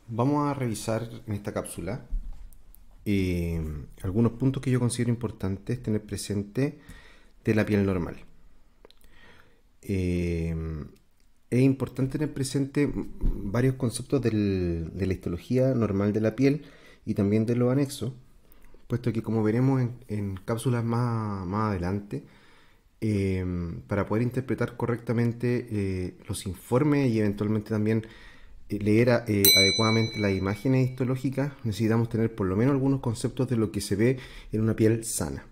Vamos a revisar en esta cápsula algunos puntos que yo considero importantes tener presente de la piel normal. Eh, es importante tener presente varios conceptos de la histología normal de la piel y también de los anexos, puesto que como veremos en cápsulas más adelante, para poder interpretar correctamente los informes y eventualmente también leer adecuadamente las imágenes histológicas, necesitamos tener por lo menos algunos conceptos de lo que se ve en una piel sana.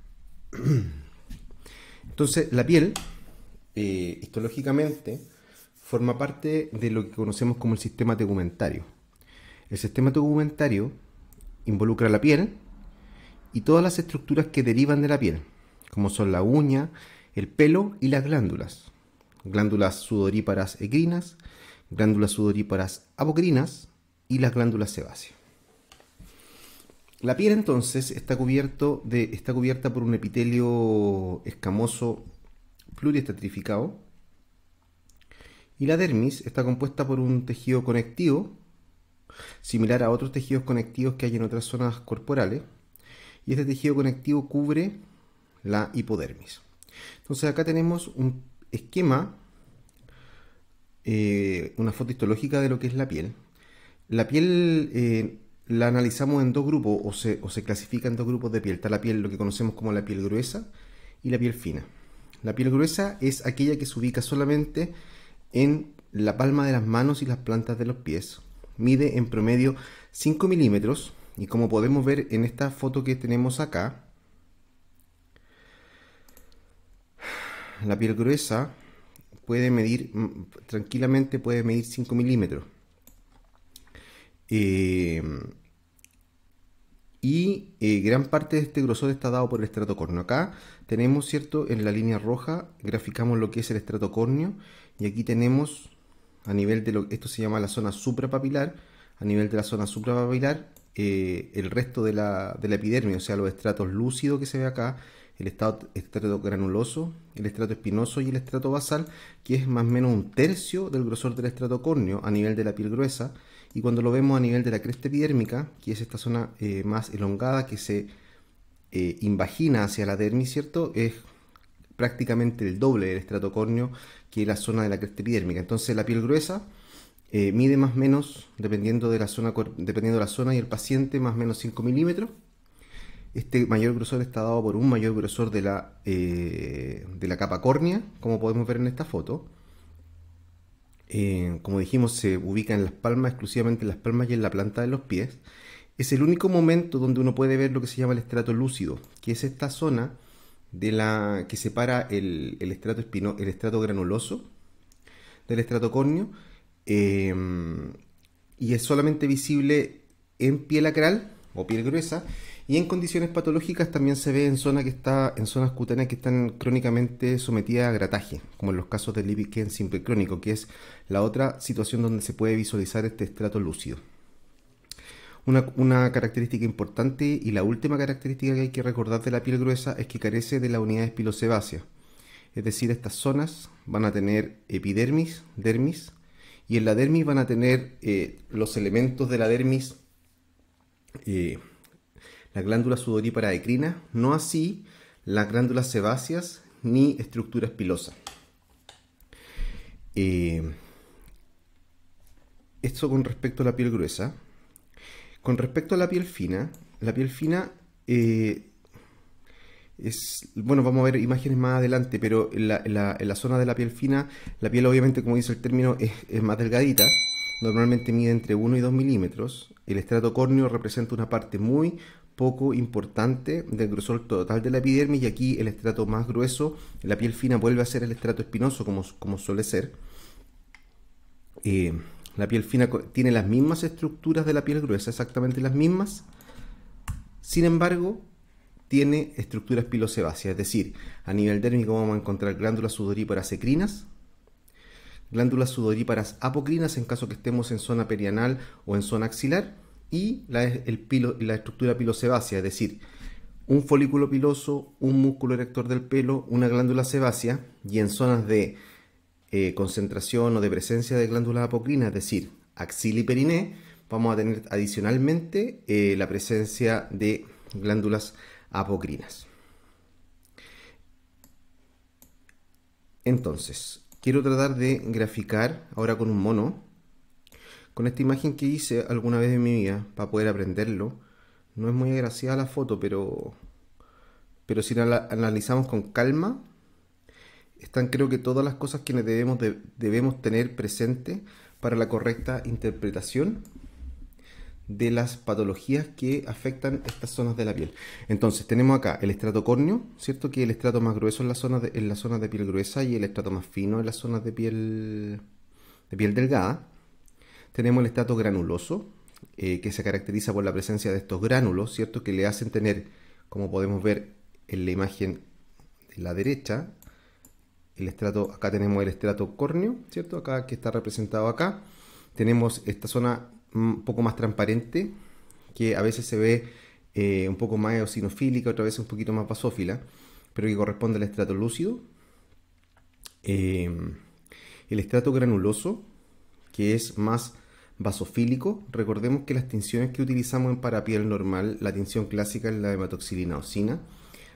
Entonces, la piel, histológicamente, forma parte de lo que conocemos como el sistema tegumentario. El sistema tegumentario involucra la piel y todas las estructuras que derivan de la piel, como son la uña, el pelo y las glándulas. Glándulas sudoríparas ecrinas, glándulas sudoríparas apocrinas y las glándulas sebáceas. La piel entonces está cubierta por un epitelio escamoso pluriestratificado y la dermis está compuesta por un tejido conectivo similar a otros tejidos conectivos que hay en otras zonas corporales, y este tejido conectivo cubre la hipodermis. Entonces acá tenemos un esquema, una foto histológica de lo que es la piel. La piel la analizamos en dos grupos o se clasifica en dos grupos de piel. Está la piel, lo que conocemos como la piel gruesa y la piel fina. La piel gruesa es aquella que se ubica solamente en la palma de las manos y las plantas de los pies. Mide en promedio 5 milímetros y como podemos ver en esta foto que tenemos acá, la piel gruesa puede medir tranquilamente, puede medir 5 milímetros. Gran parte de este grosor está dado por el estrato córneo. Acá tenemos, ¿cierto? En la línea roja graficamos lo que es el estrato córneo y aquí tenemos a nivel de esto se llama la zona suprapapilar, a nivel de la zona suprapapilar el resto de la epidermis, o sea, los estratos lúcidos que se ve acá, el estrato granuloso, el estrato espinoso y el estrato basal, que es más o menos un tercio del grosor del estrato córneo a nivel de la piel gruesa. Y cuando lo vemos a nivel de la cresta epidérmica, que es esta zona más elongada que se invagina hacia la dermis, ¿cierto? Es prácticamente el doble del estrato córneo que la zona de la cresta epidérmica. Entonces la piel gruesa mide más o menos, dependiendo de la zona y el paciente, más o menos 5 milímetros. Este mayor grosor está dado por un mayor grosor de la capa córnea, como podemos ver en esta foto. Como dijimos, se ubica en las palmas, exclusivamente en las palmas y en la planta de los pies. Es el único momento donde uno puede ver lo que se llama el estrato lúcido, que es esta zona que separa el estrato granuloso del estrato córneo, y es solamente visible en piel acral o piel gruesa, y en condiciones patológicas también se ve en zonas cutáneas que están crónicamente sometidas a grataje, como en los casos del Lipigen simple crónico, que es la otra situación donde se puede visualizar este estrato lúcido. Una característica importante y la última característica que hay que recordar de la piel gruesa es que carece de las unidades pilosebáceas. Es decir, estas zonas van a tener epidermis, dermis, y en la dermis van a tener los elementos de la dermis, la glándula sudorípara ecrina, no así las glándulas sebáceas ni estructuras pilosas. Esto con respecto a la piel gruesa. Con respecto a la piel fina bueno, vamos a ver imágenes más adelante, pero en la zona de la piel fina, la piel obviamente, como dice el término, es más delgadita, normalmente mide entre 1 y 2 milímetros. El estrato córneo representa una parte muy poco importante del grosor total de la epidermis, y aquí el estrato más grueso, la piel fina, vuelve a ser el estrato espinoso, como suele ser. La piel fina tiene las mismas estructuras de la piel gruesa, exactamente las mismas. Sin embargo, tiene estructuras pilosebáceas, es decir, a nivel dérmico vamos a encontrar glándulas sudoríparas ecrinas, glándulas sudoríparas apocrinas en caso que estemos en zona perianal o en zona axilar, y la estructura pilosebácea, es decir, un folículo piloso, un músculo erector del pelo, una glándula sebácea, y en zonas de concentración o de presencia de glándulas apocrinas, es decir, axila y periné, vamos a tener adicionalmente la presencia de glándulas apocrinas. Entonces, quiero tratar de graficar ahora con un mono, con esta imagen que hice alguna vez en mi vida para poder aprenderlo. No es muy agraciada la foto, pero si la analizamos con calma, están creo que todas las cosas que debemos tener presente para la correcta interpretación de las patologías que afectan estas zonas de la piel. Entonces tenemos acá el estrato córneo, ¿cierto? Que es el estrato más grueso en las zonas de piel gruesa y el estrato más fino en las zonas de piel delgada. Tenemos el estrato granuloso, que se caracteriza por la presencia de estos gránulos, ¿cierto? Que le hacen tener, como podemos ver en la imagen de la derecha, acá tenemos el estrato córneo, ¿cierto? Acá que está representado acá. Tenemos esta zona un poco más transparente, que a veces se ve un poco más eosinofílica, otra vez un poquito más basófila, pero que corresponde al estrato lúcido. El estrato granuloso, que es más basofílico. Recordemos que las tinciones que utilizamos para piel normal, la tinción clásica es la hematoxilina eosina.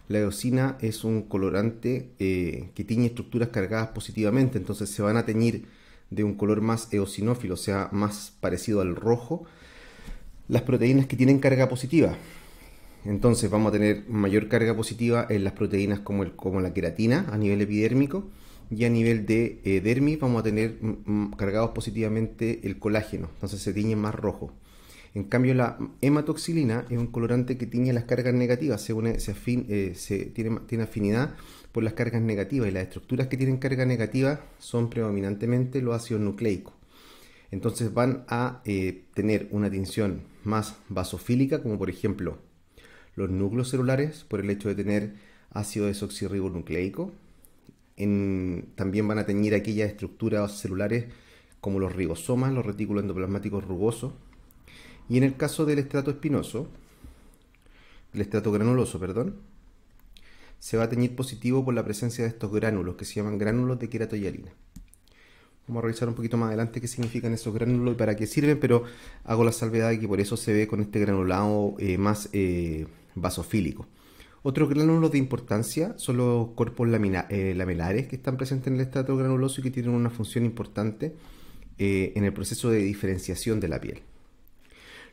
La eosina es un colorante que tiñe estructuras cargadas positivamente, entonces se van a teñir de un color más eosinófilo, o sea, más parecido al rojo, las proteínas que tienen carga positiva. Entonces vamos a tener mayor carga positiva en las proteínas como la queratina a nivel epidérmico, y a nivel de dermis vamos a tener cargados positivamente el colágeno, entonces se tiñe más rojo. En cambio, la hematoxilina es un colorante que tiñe las cargas negativas, tiene afinidad por las cargas negativas, y las estructuras que tienen carga negativa son predominantemente los ácidos nucleicos. Entonces van a tener una tinción más basofílica, como por ejemplo los núcleos celulares, por el hecho de tener ácido desoxirribonucleico. También van a teñir aquellas estructuras celulares como los ribosomas, los retículos endoplasmáticos rugosos. Y en el caso del estrato granuloso, perdón, se va a teñir positivo por la presencia de estos gránulos que se llaman gránulos de queratohialina. Vamos a revisar un poquito más adelante qué significan esos gránulos y para qué sirven, pero hago la salvedad de que por eso se ve con este granulado más basofílico. Otros gránulos de importancia son los cuerpos lamelares que están presentes en el estrato granuloso y que tienen una función importante en el proceso de diferenciación de la piel.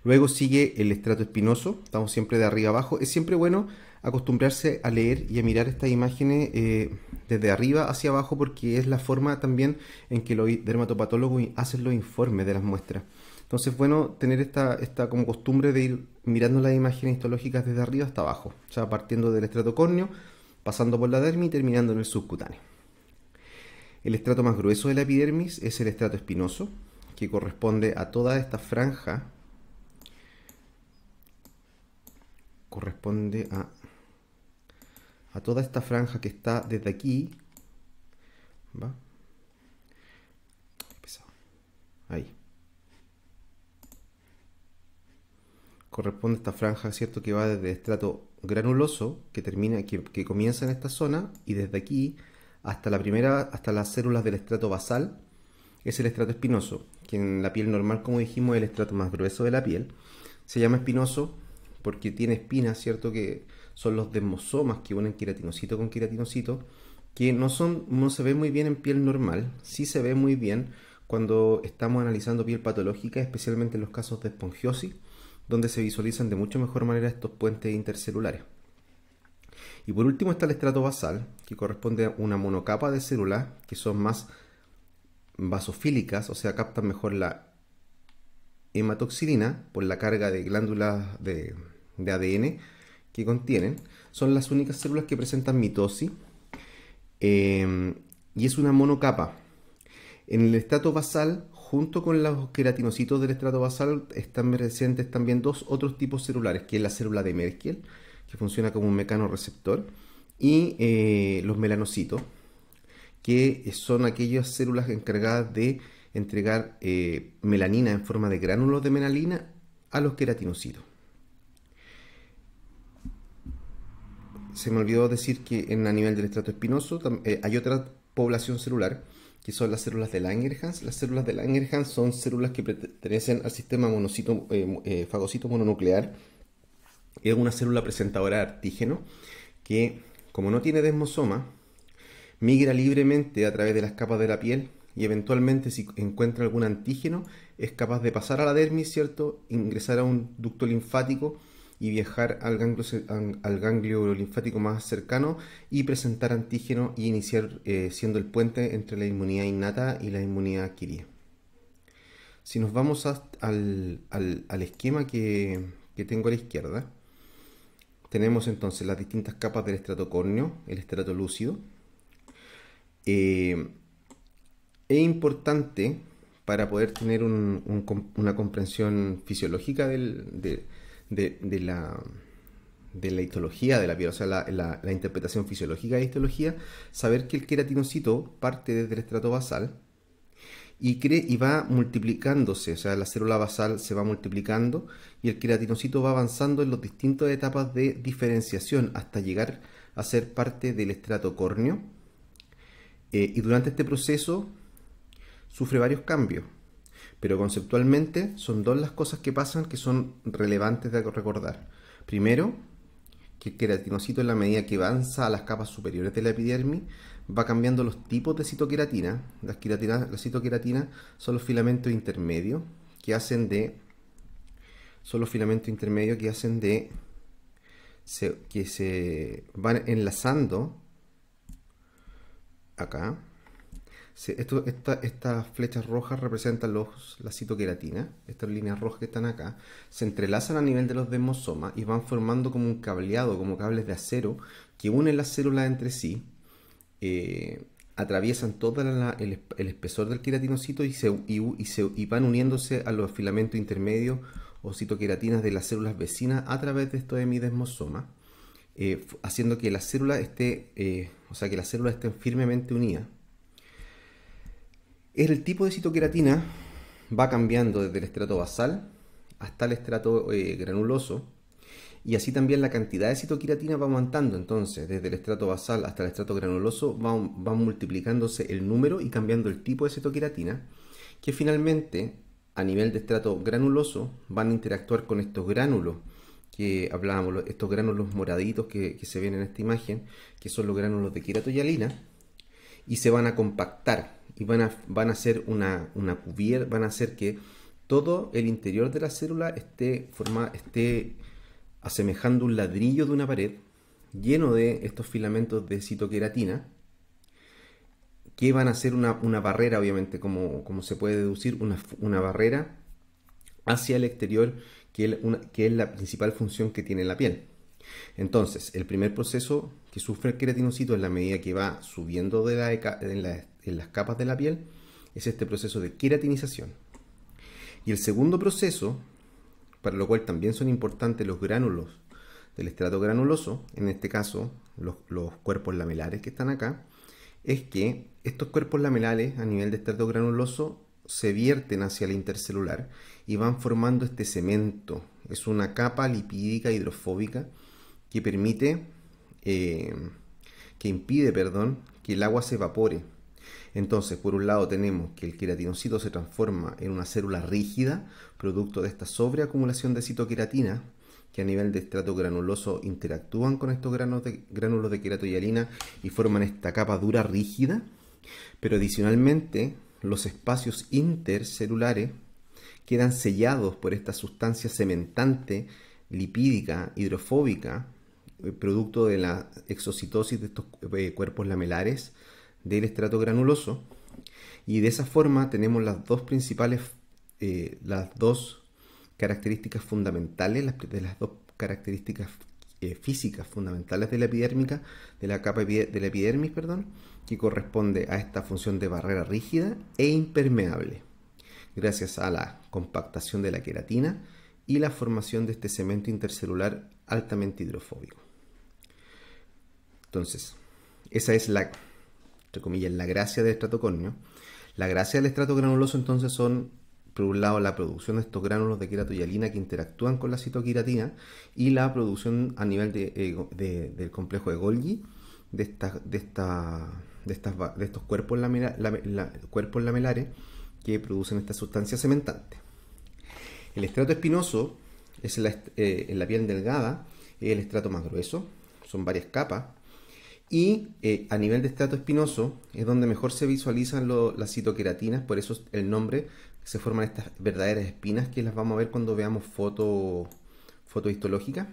Luego sigue el estrato espinoso, estamos siempre de arriba abajo. Es siempre bueno acostumbrarse a leer y a mirar estas imágenes desde arriba hacia abajo, porque es la forma también en que los dermatopatólogos hacen los informes de las muestras. Entonces es bueno tener esta como costumbre de ir mirando las imágenes histológicas desde arriba hasta abajo, o sea, partiendo del estrato córneo, pasando por la dermis y terminando en el subcutáneo. El estrato más grueso de la epidermis es el estrato espinoso, que corresponde a toda esta franja. Corresponde a toda esta franja que está desde aquí, ¿va? Ahí. Corresponde a esta franja, ¿cierto? Que va desde el estrato granuloso, que comienza en esta zona, y desde aquí hasta las células del estrato basal, es el estrato espinoso, que en la piel normal, como dijimos, es el estrato más grueso de la piel. Se llama espinoso porque tiene espinas, ¿cierto? Que son los desmosomas que unen queratinocito con queratinocito, que no se ve muy bien en piel normal. Sí se ve muy bien cuando estamos analizando piel patológica, especialmente en los casos de esponjiosis, donde se visualizan de mucho mejor manera estos puentes intercelulares. Y por último está el estrato basal, que corresponde a una monocapa de células que son más basofílicas, o sea, captan mejor la hematoxilina por la carga de glándulas de ADN que contienen. Son las únicas células que presentan mitosis, y es una monocapa. En el estrato basal, junto con los queratinocitos del estrato basal, están presentes también dos otros tipos celulares, que es la célula de Merkel, que funciona como un mecanorreceptor, y los melanocitos, que son aquellas células encargadas de entregar melanina en forma de gránulos de melanina a los queratinocitos. Se me olvidó decir que a nivel del estrato espinoso hay otra población celular, que son las células de Langerhans. Las células de Langerhans son células que pertenecen al sistema fagocito mononuclear. Es una célula presentadora de antígeno que, como no tiene desmosoma, migra libremente a través de las capas de la piel y eventualmente, si encuentra algún antígeno, es capaz de pasar a la dermis, ¿cierto? Ingresar a un ducto linfático y viajar al ganglio linfático más cercano y presentar antígeno y iniciar siendo el puente entre la inmunidad innata y la inmunidad adquirida. Si nos vamos al esquema que tengo a la izquierda, tenemos entonces las distintas capas del estrato córneo, el estrato lúcido. Es importante para poder tener una comprensión fisiológica de la histología de la piel, o sea, la interpretación fisiológica de histología, saber que el queratinocito parte desde el estrato basal y va multiplicándose, o sea, la célula basal se va multiplicando y el queratinocito va avanzando en las distintas etapas de diferenciación hasta llegar a ser parte del estrato córneo. Y durante este proceso sufre varios cambios, pero conceptualmente son dos las cosas que pasan que son relevantes de recordar. Primero, que el queratinocito, en la medida que avanza a las capas superiores de la epidermis, va cambiando los tipos de citoqueratina. Las citoqueratinas son los filamentos intermedios que hacen de que se van enlazando acá. Estas flechas rojas representan la citoqueratina. Estas líneas rojas que están acá se entrelazan a nivel de los desmosomas y van formando como un cableado, como cables de acero que unen las células entre sí, atraviesan todo el espesor del queratinocito y van uniéndose a los filamentos intermedios o citoqueratinas de las células vecinas a través de estos hemidesmosomas, haciendo que la célula que las células estén firmemente unidas. El tipo de citoqueratina va cambiando desde el estrato basal hasta el estrato granuloso, y así también la cantidad de citoqueratina va aumentando. Entonces, desde el estrato basal hasta el estrato granuloso va multiplicándose el número y cambiando el tipo de citoqueratina, que finalmente, a nivel de estrato granuloso, van a interactuar con estos gránulos que hablábamos, estos gránulos moraditos que se ven en esta imagen, que son los gránulos de queratohialina, y se van a compactar y van a hacer una cubierta, van a hacer que todo el interior de la célula esté asemejando un ladrillo de una pared lleno de estos filamentos de citoqueratina, que van a ser una barrera, obviamente, como se puede deducir, una barrera hacia el exterior, que es la principal función que tiene la piel. Entonces, el primer proceso que sufre el queratinocito en la medida que va subiendo en las capas de la piel es este proceso de queratinización. Y el segundo proceso, para lo cual también son importantes los gránulos del estrato granuloso, en este caso los cuerpos lamelares que están acá, es que estos cuerpos lamelares a nivel de estrato granuloso se vierten hacia el intercelular y van formando este cemento. Es una capa lipídica hidrofóbica que impide que el agua se evapore. Entonces, por un lado tenemos que el queratinocito se transforma en una célula rígida, producto de esta sobreacumulación de citoqueratina, que a nivel de estrato granuloso interactúan con estos gránulos de queratohialina y forman esta capa dura rígida. Pero adicionalmente, los espacios intercelulares quedan sellados por esta sustancia cementante lipídica hidrofóbica, producto de la exocitosis de estos cuerpos lamelares del estrato granuloso, y de esa forma tenemos las dos características fundamentales, las dos características físicas fundamentales de la epidérmica, de la capa de la epidermis, que corresponde a esta función de barrera rígida e impermeable, gracias a la compactación de la queratina y la formación de este cemento intercelular altamente hidrofóbico. Entonces, esa es entre comillas, la gracia del estrato córneo. La gracia del estrato granuloso entonces son, por un lado, la producción de estos gránulos de queratohialina que interactúan con la citoqueratina y la producción a nivel del complejo de Golgi de de estos cuerpos, cuerpos lamelares que producen esta sustancia cementante. El estrato espinoso es en la piel delgada, es el estrato más grueso, son varias capas. Y a nivel de estrato espinoso es donde mejor se visualizan las citoqueratinas, por eso el nombre, se forman estas verdaderas espinas que las vamos a ver cuando veamos foto histológica.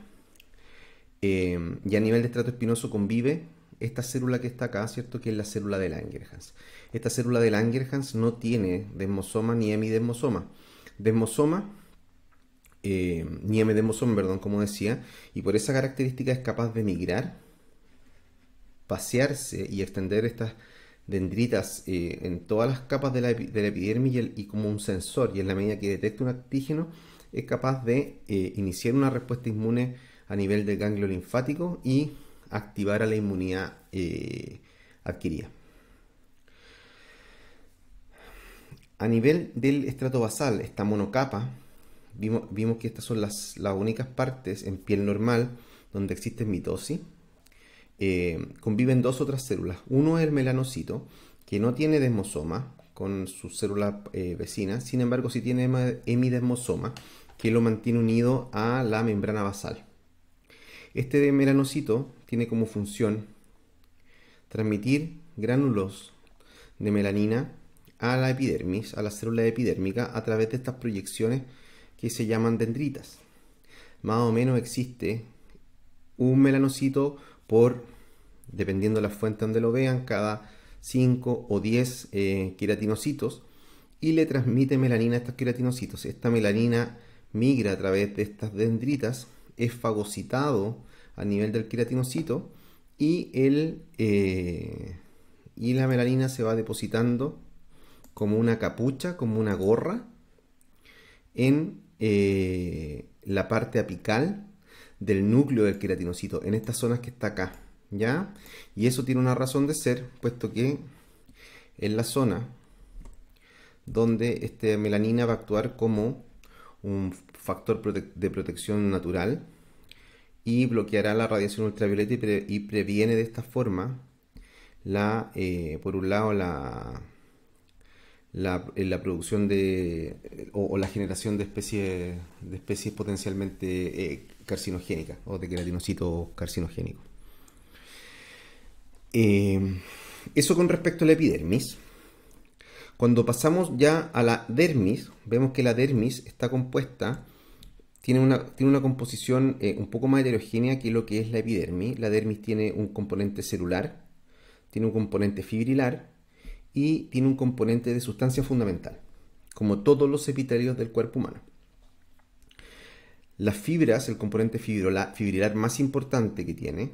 Y a nivel de estrato espinoso convive esta célula que está acá, ¿cierto? Que es la célula de Langerhans. Esta célula de Langerhans no tiene desmosoma ni hemidesmosoma. Ni hemidesmosoma, perdón, como decía, y por esa característica es capaz de migrar, pasearse y extender estas dendritas en todas las capas de la epidermis y como un sensor, y en la medida que detecta un antígeno es capaz de iniciar una respuesta inmune a nivel del ganglio linfático y activar a la inmunidad adquirida. A nivel del estrato basal, esta monocapa, vimos que estas son las únicas partes en piel normal donde existe mitosis. Conviven dos otras células. Uno es el melanocito, que no tiene desmosoma con sus células vecinas, sin embargo sí tiene hemidesmosoma, que lo mantiene unido a la membrana basal. Este melanocito tiene como función transmitir gránulos de melanina a la epidermis, a la célula epidérmica, a través de estas proyecciones que se llaman dendritas. Más o menos existe un melanocito dependiendo de la fuente donde lo vean, cada 5 o 10 queratinocitos, y le transmite melanina a estos queratinocitos. Esta melanina migra a través de estas dendritas, es fagocitado a nivel del queratinocito y la melanina se va depositando como una capucha, como una gorra, en la parte apical del núcleo del queratinocito, en estas zonas que está acá, ¿ya? Y eso tiene una razón de ser, puesto que es la zona donde esta melanina va a actuar como un factor de protección natural y bloqueará la radiación ultravioleta y previene de esta forma por un lado la producción o la generación de especies potencialmente carcinogénicas o de queratinocitos carcinogénicos. Eso con respecto a la epidermis. Cuando pasamos ya a la dermis, vemos que la dermis está compuesta, tiene una composición un poco más heterogénea que lo que es la epidermis. La dermis tiene un componente celular, tiene un componente fibrilar y tiene un componente de sustancia fundamental, como todos los epitelios del cuerpo humano. Las fibras, el componente fibrilar más importante que tiene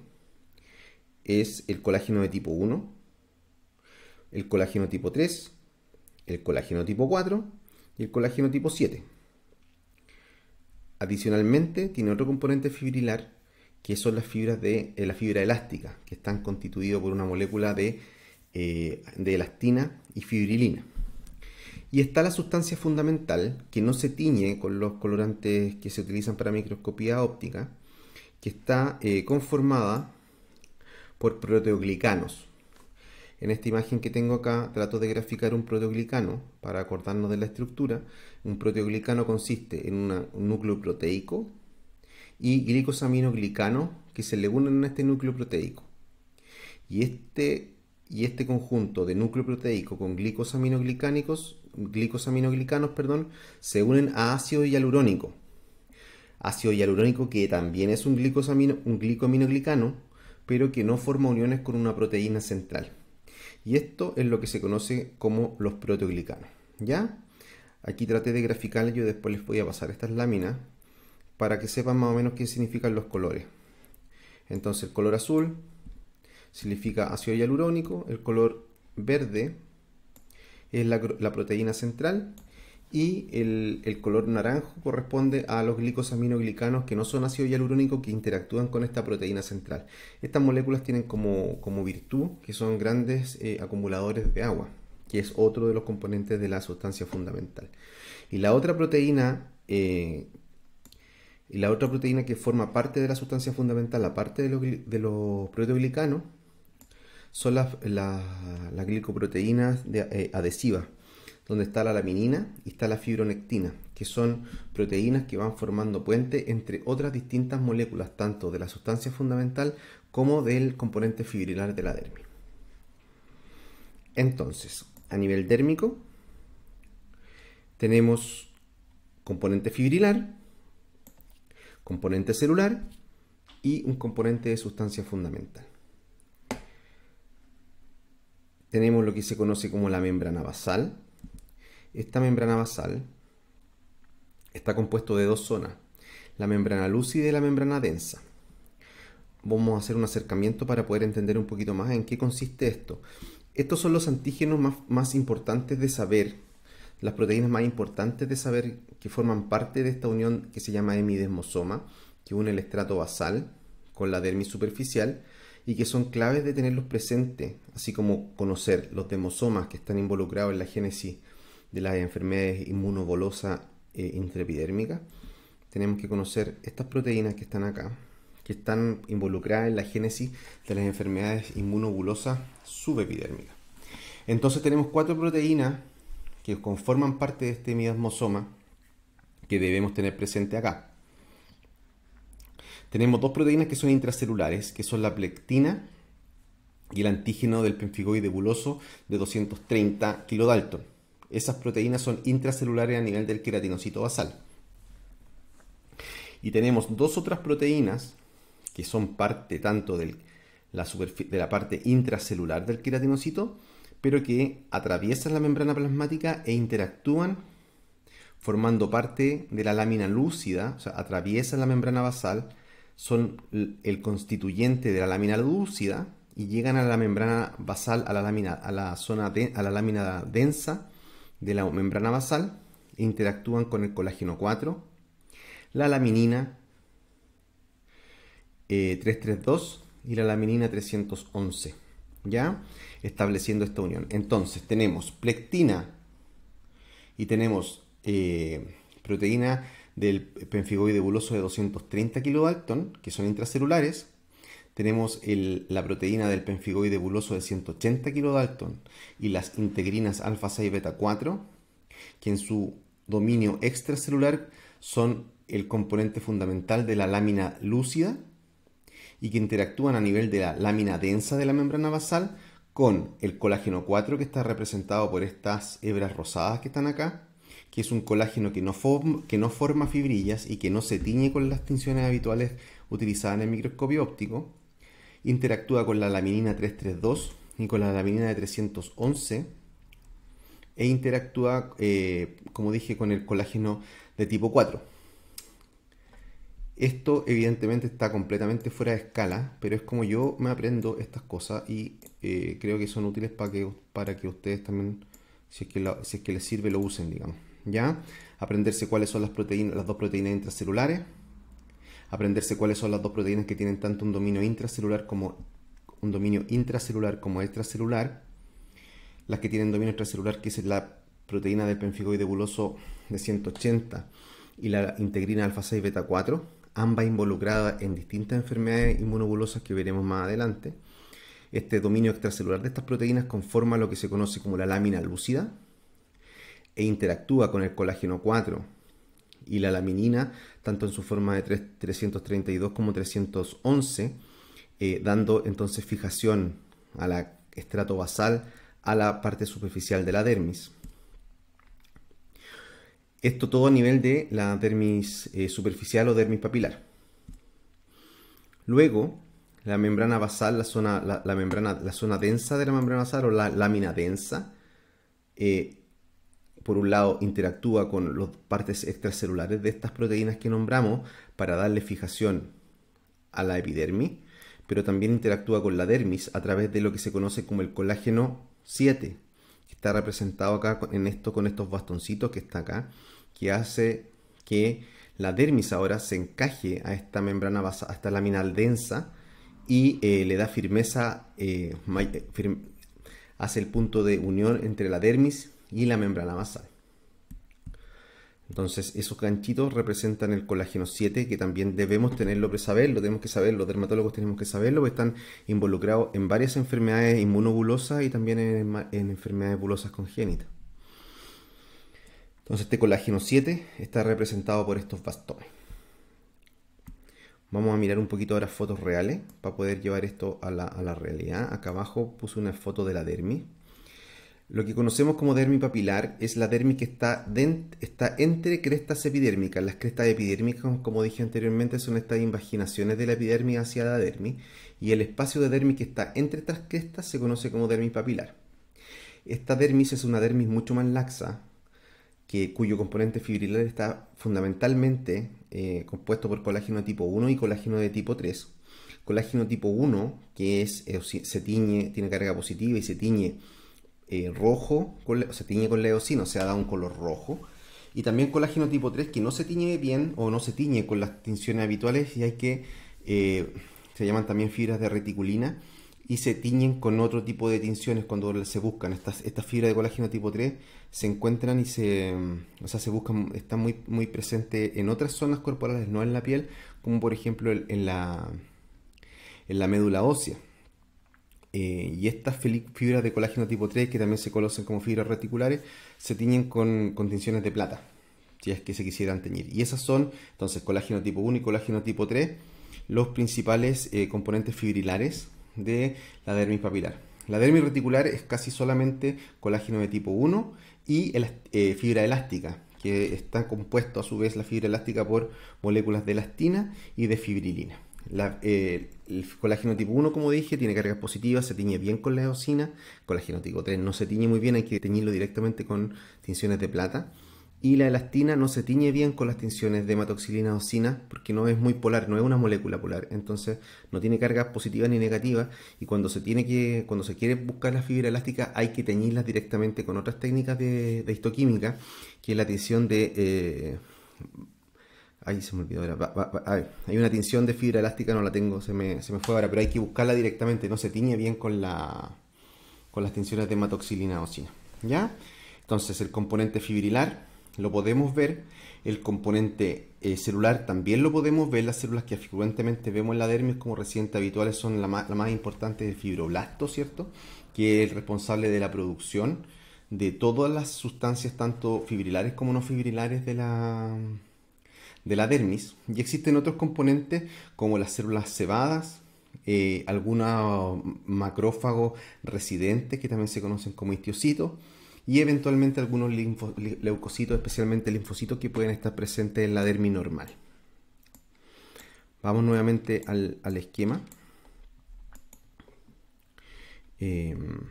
es el colágeno de tipo 1, el colágeno tipo 3, el colágeno tipo 4 y el colágeno tipo 7. Adicionalmente, tiene otro componente fibrilar que son las fibras de la fibra elástica, que están constituidas por una molécula de elastina y fibrilina. Y está la sustancia fundamental, que no se tiñe con los colorantes que se utilizan para microscopía óptica, que está conformada por proteoglicanos. En esta imagen que tengo acá trato de graficar un proteoglicano para acordarnos de la estructura. Un proteoglicano consiste en un núcleo proteico y glicosaminoglicano que se le unen a este núcleo proteico. Y este conjunto de núcleo proteico con glicosaminoglicanos, se unen a ácido hialurónico. Ácido hialurónico que también es un glicosaminoglicano, pero que no forma uniones con una proteína central. Y esto es lo que se conoce como los proteoglicanos. ¿Ya? Aquí traté de graficar, yo después les voy a pasar estas láminas para que sepan más o menos qué significan los colores. Entonces el color azul significa ácido hialurónico, el color verde es la proteína central y el color naranjo corresponde a los glicosaminoglicanos que no son ácido hialurónico, que interactúan con esta proteína central. Estas moléculas tienen como virtud que son grandes acumuladores de agua, que es otro de los componentes de la sustancia fundamental. Y la otra proteína que forma parte de la sustancia fundamental, aparte de los proteoglicanos, son las glicoproteínas adhesivas, donde está la laminina y está la fibronectina, que son proteínas que van formando puente entre otras distintas moléculas, tanto de la sustancia fundamental como del componente fibrilar de la dermis. Entonces, a nivel dérmico, tenemos componente fibrilar, componente celular y un componente de sustancia fundamental. Tenemos lo que se conoce como la membrana basal. Esta membrana basal está compuesto de dos zonas, la membrana lúcida y la membrana densa. Vamos a hacer un acercamiento para poder entender un poquito más en qué consiste esto. Estos son los antígenos más importantes de saber, las proteínas más importantes de saber, que forman parte de esta unión que se llama hemidesmosoma, que une el estrato basal con la dermis superficial y que son claves de tenerlos presentes, así como conocer los desmosomas que están involucrados en la génesis de las enfermedades inmunobolosas intraepidérmicas. Tenemos que conocer estas proteínas que están acá, que están involucradas en la génesis de las enfermedades inmunobulosas subepidérmicas. Entonces tenemos 4 proteínas que conforman parte de este hemidesmosoma que debemos tener presente acá. Tenemos 2 proteínas que son intracelulares, que son la plectina y el antígeno del pemfigoide buloso de 230 kilodalton. Esas proteínas son intracelulares a nivel del queratinocito basal. Y tenemos 2 otras proteínas que son parte tanto de la parte intracelular del queratinocito, pero que atraviesan la membrana plasmática e interactúan formando parte de la lámina lúcida, o sea, atraviesan la membrana basal, son el constituyente de la lámina lúcida y llegan a la membrana basal, a la lámina densa de la membrana basal e interactúan con el colágeno 4, la laminina 332 y la laminina 311, ¿ya? Estableciendo esta unión. Entonces tenemos plectina y tenemos proteína del pemfigoide buloso de 230 kilodalton, que son intracelulares. Tenemos la proteína del pemfigoide buloso de 180 kilodalton y las integrinas alfa 6 beta 4, que en su dominio extracelular son el componente fundamental de la lámina lúcida y que interactúan a nivel de la lámina densa de la membrana basal con el colágeno 4, que está representado por estas hebras rosadas que están acá, que es un colágeno que no forma fibrillas y que no se tiñe con las tinciones habituales utilizadas en el microscopio óptico. Interactúa con la laminina 332 y con la laminina de 311 e interactúa, como dije, con el colágeno de tipo 4. Esto evidentemente está completamente fuera de escala, pero es como yo me aprendo estas cosas y creo que son útiles para que ustedes también, si es que les sirve, lo usen, digamos. ¿Ya? Aprenderse cuáles son las dos proteínas intracelulares, aprenderse cuáles son las 2 proteínas que tienen tanto un dominio intracelular como extracelular, las que tienen dominio extracelular, que es la proteína del pemfigoide buloso de 180 y la integrina alfa 6 beta 4, ambas involucradas en distintas enfermedades inmunobulosas que veremos más adelante. Este dominio extracelular de estas proteínas conforma lo que se conoce como la lámina lúcida e interactúa con el colágeno 4 y la laminina, tanto en su forma de 332 como 311, dando entonces fijación a la estrato basal, a la parte superficial de la dermis. Esto todo a nivel de la dermis superficial o dermis papilar. Luego, la membrana basal, la zona densa de la membrana basal o la lámina densa, por un lado interactúa con las partes extracelulares de estas proteínas que nombramos para darle fijación a la epidermis, pero también interactúa con la dermis a través de lo que se conoce como el colágeno 7, que está representado acá con estos bastoncitos que está acá, que hace que la dermis ahora se encaje a esta membrana basal, a esta lámina densa, y le da firmeza, hace el punto de unión entre la dermis y la membrana basal. Entonces, esos ganchitos representan el colágeno 7, que también debemos tenerlo que saberlo, tenemos que saberlo, los dermatólogos tenemos que saberlo, porque están involucrados en varias enfermedades inmunobulosas y también en enfermedades bulosas congénitas. Entonces, este colágeno 7 está representado por estos bastones. Vamos a mirar un poquito ahora fotos reales para poder llevar esto a la realidad. Acá abajo puse una foto de la dermis. Lo que conocemos como dermis papilar es la dermis que está entre crestas epidérmicas. Las crestas epidérmicas, como dije anteriormente, son estas invaginaciones de la epidermis hacia la dermis. Y el espacio de dermis que está entre estas crestas se conoce como dermis papilar. Esta dermis es una dermis mucho más laxa, cuyo componente fibrilar está fundamentalmente compuesto por colágeno de tipo 1 y colágeno de tipo 3. Colágeno tipo 1, que se tiñe, tiene carga positiva y se tiñe rojo, se tiñe con la eosina, o sea, da un color rojo. Y también colágeno tipo 3, que no se tiñe bien o no se tiñe con las tinciones habituales y se llaman también fibras de reticulina y se tiñen con otro tipo de tinciones cuando se buscan. Estas fibras de colágeno tipo 3 se encuentran y se buscan, están muy presentes en otras zonas corporales, no en la piel, como por ejemplo en la médula ósea. Y estas fibras de colágeno tipo 3, que también se conocen como fibras reticulares, se tiñen con tinciones de plata, si es que se quisieran teñir. Y esas son, entonces, colágeno tipo 1 y colágeno tipo 3, los principales componentes fibrilares de la dermis papilar. La dermis reticular es casi solamente colágeno de tipo 1 y fibra elástica, que está compuesto a su vez la fibra elástica por moléculas de elastina y de fibrilina. El colágeno tipo 1, como dije, tiene cargas positivas, se tiñe bien con la eosina. Colágeno tipo 3 no se tiñe muy bien, hay que teñirlo directamente con tinciones de plata. Y la elastina no se tiñe bien con las tinciones de hematoxilina eosina porque no es muy polar, no es una molécula polar. Entonces no tiene cargas positivas ni negativas. Y cuando se quiere buscar la fibra elástica, hay que teñirlas directamente con otras técnicas de histoquímica, que es la tinción de... Ahí se me olvidó ahora. A ver, hay una tinción de fibra elástica, no la tengo, se me fue ahora, pero hay que buscarla directamente, no se tiñe bien con las tinciones de hematoxilina eosina. ¿Ya? Entonces el componente fibrilar lo podemos ver, el componente celular también lo podemos ver. Las células que frecuentemente vemos en la dermis como residentes habituales son la más importante de fibroblasto, ¿cierto? Que es el responsable de la producción de todas las sustancias, tanto fibrilares como no fibrilares de la dermis. Y existen otros componentes como las células cebadas, algunos macrófagos residentes que también se conocen como histocitos, y eventualmente algunos leucocitos, especialmente linfocitos, que pueden estar presentes en la dermis normal. Vamos nuevamente al esquema. En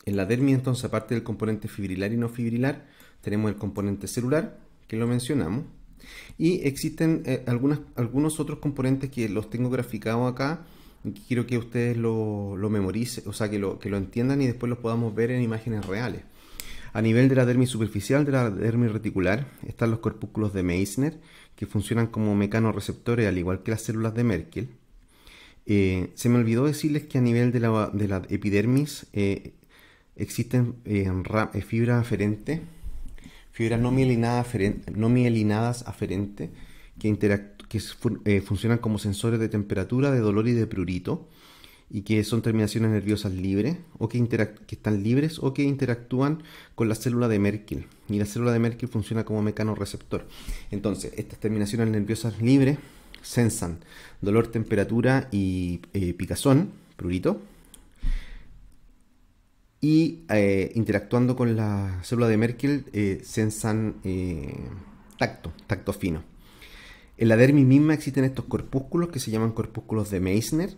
la dermis, entonces, aparte del componente fibrilar y no fibrilar, tenemos el componente celular, que lo mencionamos, y existen algunos otros componentes que los tengo graficados acá, y quiero que ustedes lo memoricen, o sea, que lo entiendan y después los podamos ver en imágenes reales. A nivel de la dermis superficial, de la dermis reticular, están los corpúsculos de Meissner, que funcionan como mecanorreceptores, al igual que las células de Merkel. Se me olvidó decirles que a nivel de la epidermis existen fibras aferentes, fibras no mielinadas aferentes, que funcionan como sensores de temperatura, de dolor y de prurito, y que son terminaciones nerviosas libres, o que están libres o que interactúan con la célula de Merkel. Y la célula de Merkel funciona como mecanorreceptor. Entonces, estas terminaciones nerviosas libres sensan dolor, temperatura y picazón, prurito, y interactuando con la célula de Merkel sensan tacto fino. En la dermis misma existen estos corpúsculos que se llaman corpúsculos de Meissner.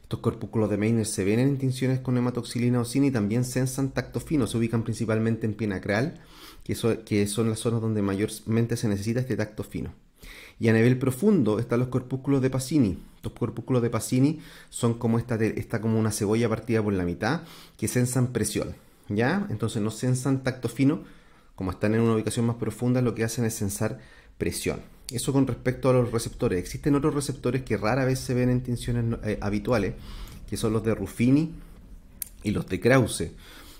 Estos corpúsculos de Meissner se ven en tinciones con hematoxilina eosina y también sensan tacto fino. Se ubican principalmente en pinacral, que son las zonas donde mayormente se necesita este tacto fino. Y a nivel profundo están los corpúsculos de Pacini. Estos corpúsculos de Pacini son como como una cebolla partida por la mitad, que sensan presión, ¿ya? Entonces no sensan tacto fino, como están en una ubicación más profunda, lo que hacen es sensar presión. Eso con respecto a los receptores. Existen otros receptores que rara vez se ven en tinciones habituales, que son los de Ruffini y los de Krause,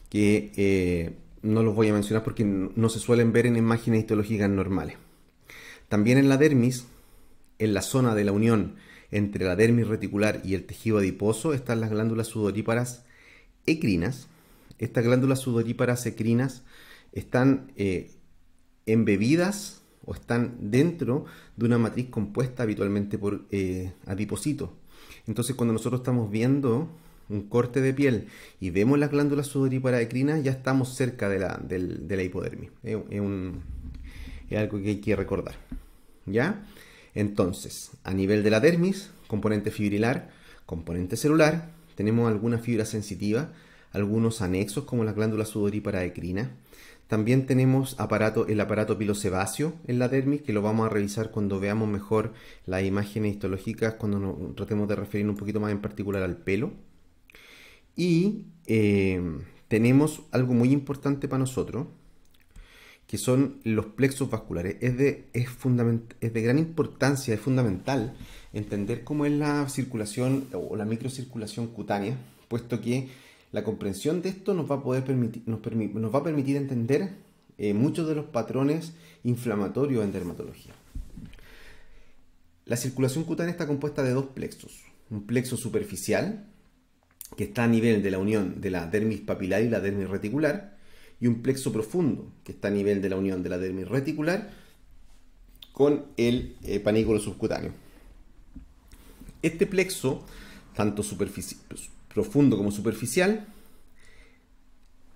que no los voy a mencionar porque no se suelen ver en imágenes histológicas normales. También en la dermis, en la zona de la unión entre la dermis reticular y el tejido adiposo, están las glándulas sudoríparas ecrinas. Estas glándulas sudoríparas ecrinas están embebidas o están dentro de una matriz compuesta habitualmente por adipocitos. Entonces, cuando nosotros estamos viendo un corte de piel y vemos las glándulas sudoríparas ecrinas, ya estamos cerca de la hipodermis. Es algo que hay que recordar. ¿Ya? Entonces, a nivel de la dermis, componente fibrilar, componente celular, tenemos alguna fibra sensitiva, algunos anexos como las glándulas sudoríparas ecrinas. También tenemos el aparato pilosebáceo en la dermis, que lo vamos a revisar cuando veamos mejor las imágenes histológicas, cuando nos tratemos de referir un poquito más en particular al pelo. Y tenemos algo muy importante para nosotros, que son los plexos vasculares. Es de gran importancia, es fundamental entender cómo es la circulación o la microcirculación cutánea, puesto que la comprensión de esto nos va a permitir entender muchos de los patrones inflamatorios en dermatología. La circulación cutánea está compuesta de dos plexos. Un plexo superficial, que está a nivel de la unión de la dermis papilar y la dermis reticular, y un plexo profundo, que está a nivel de la unión de la dermis reticular con el panículo subcutáneo. Este plexo, tanto profundo como superficial,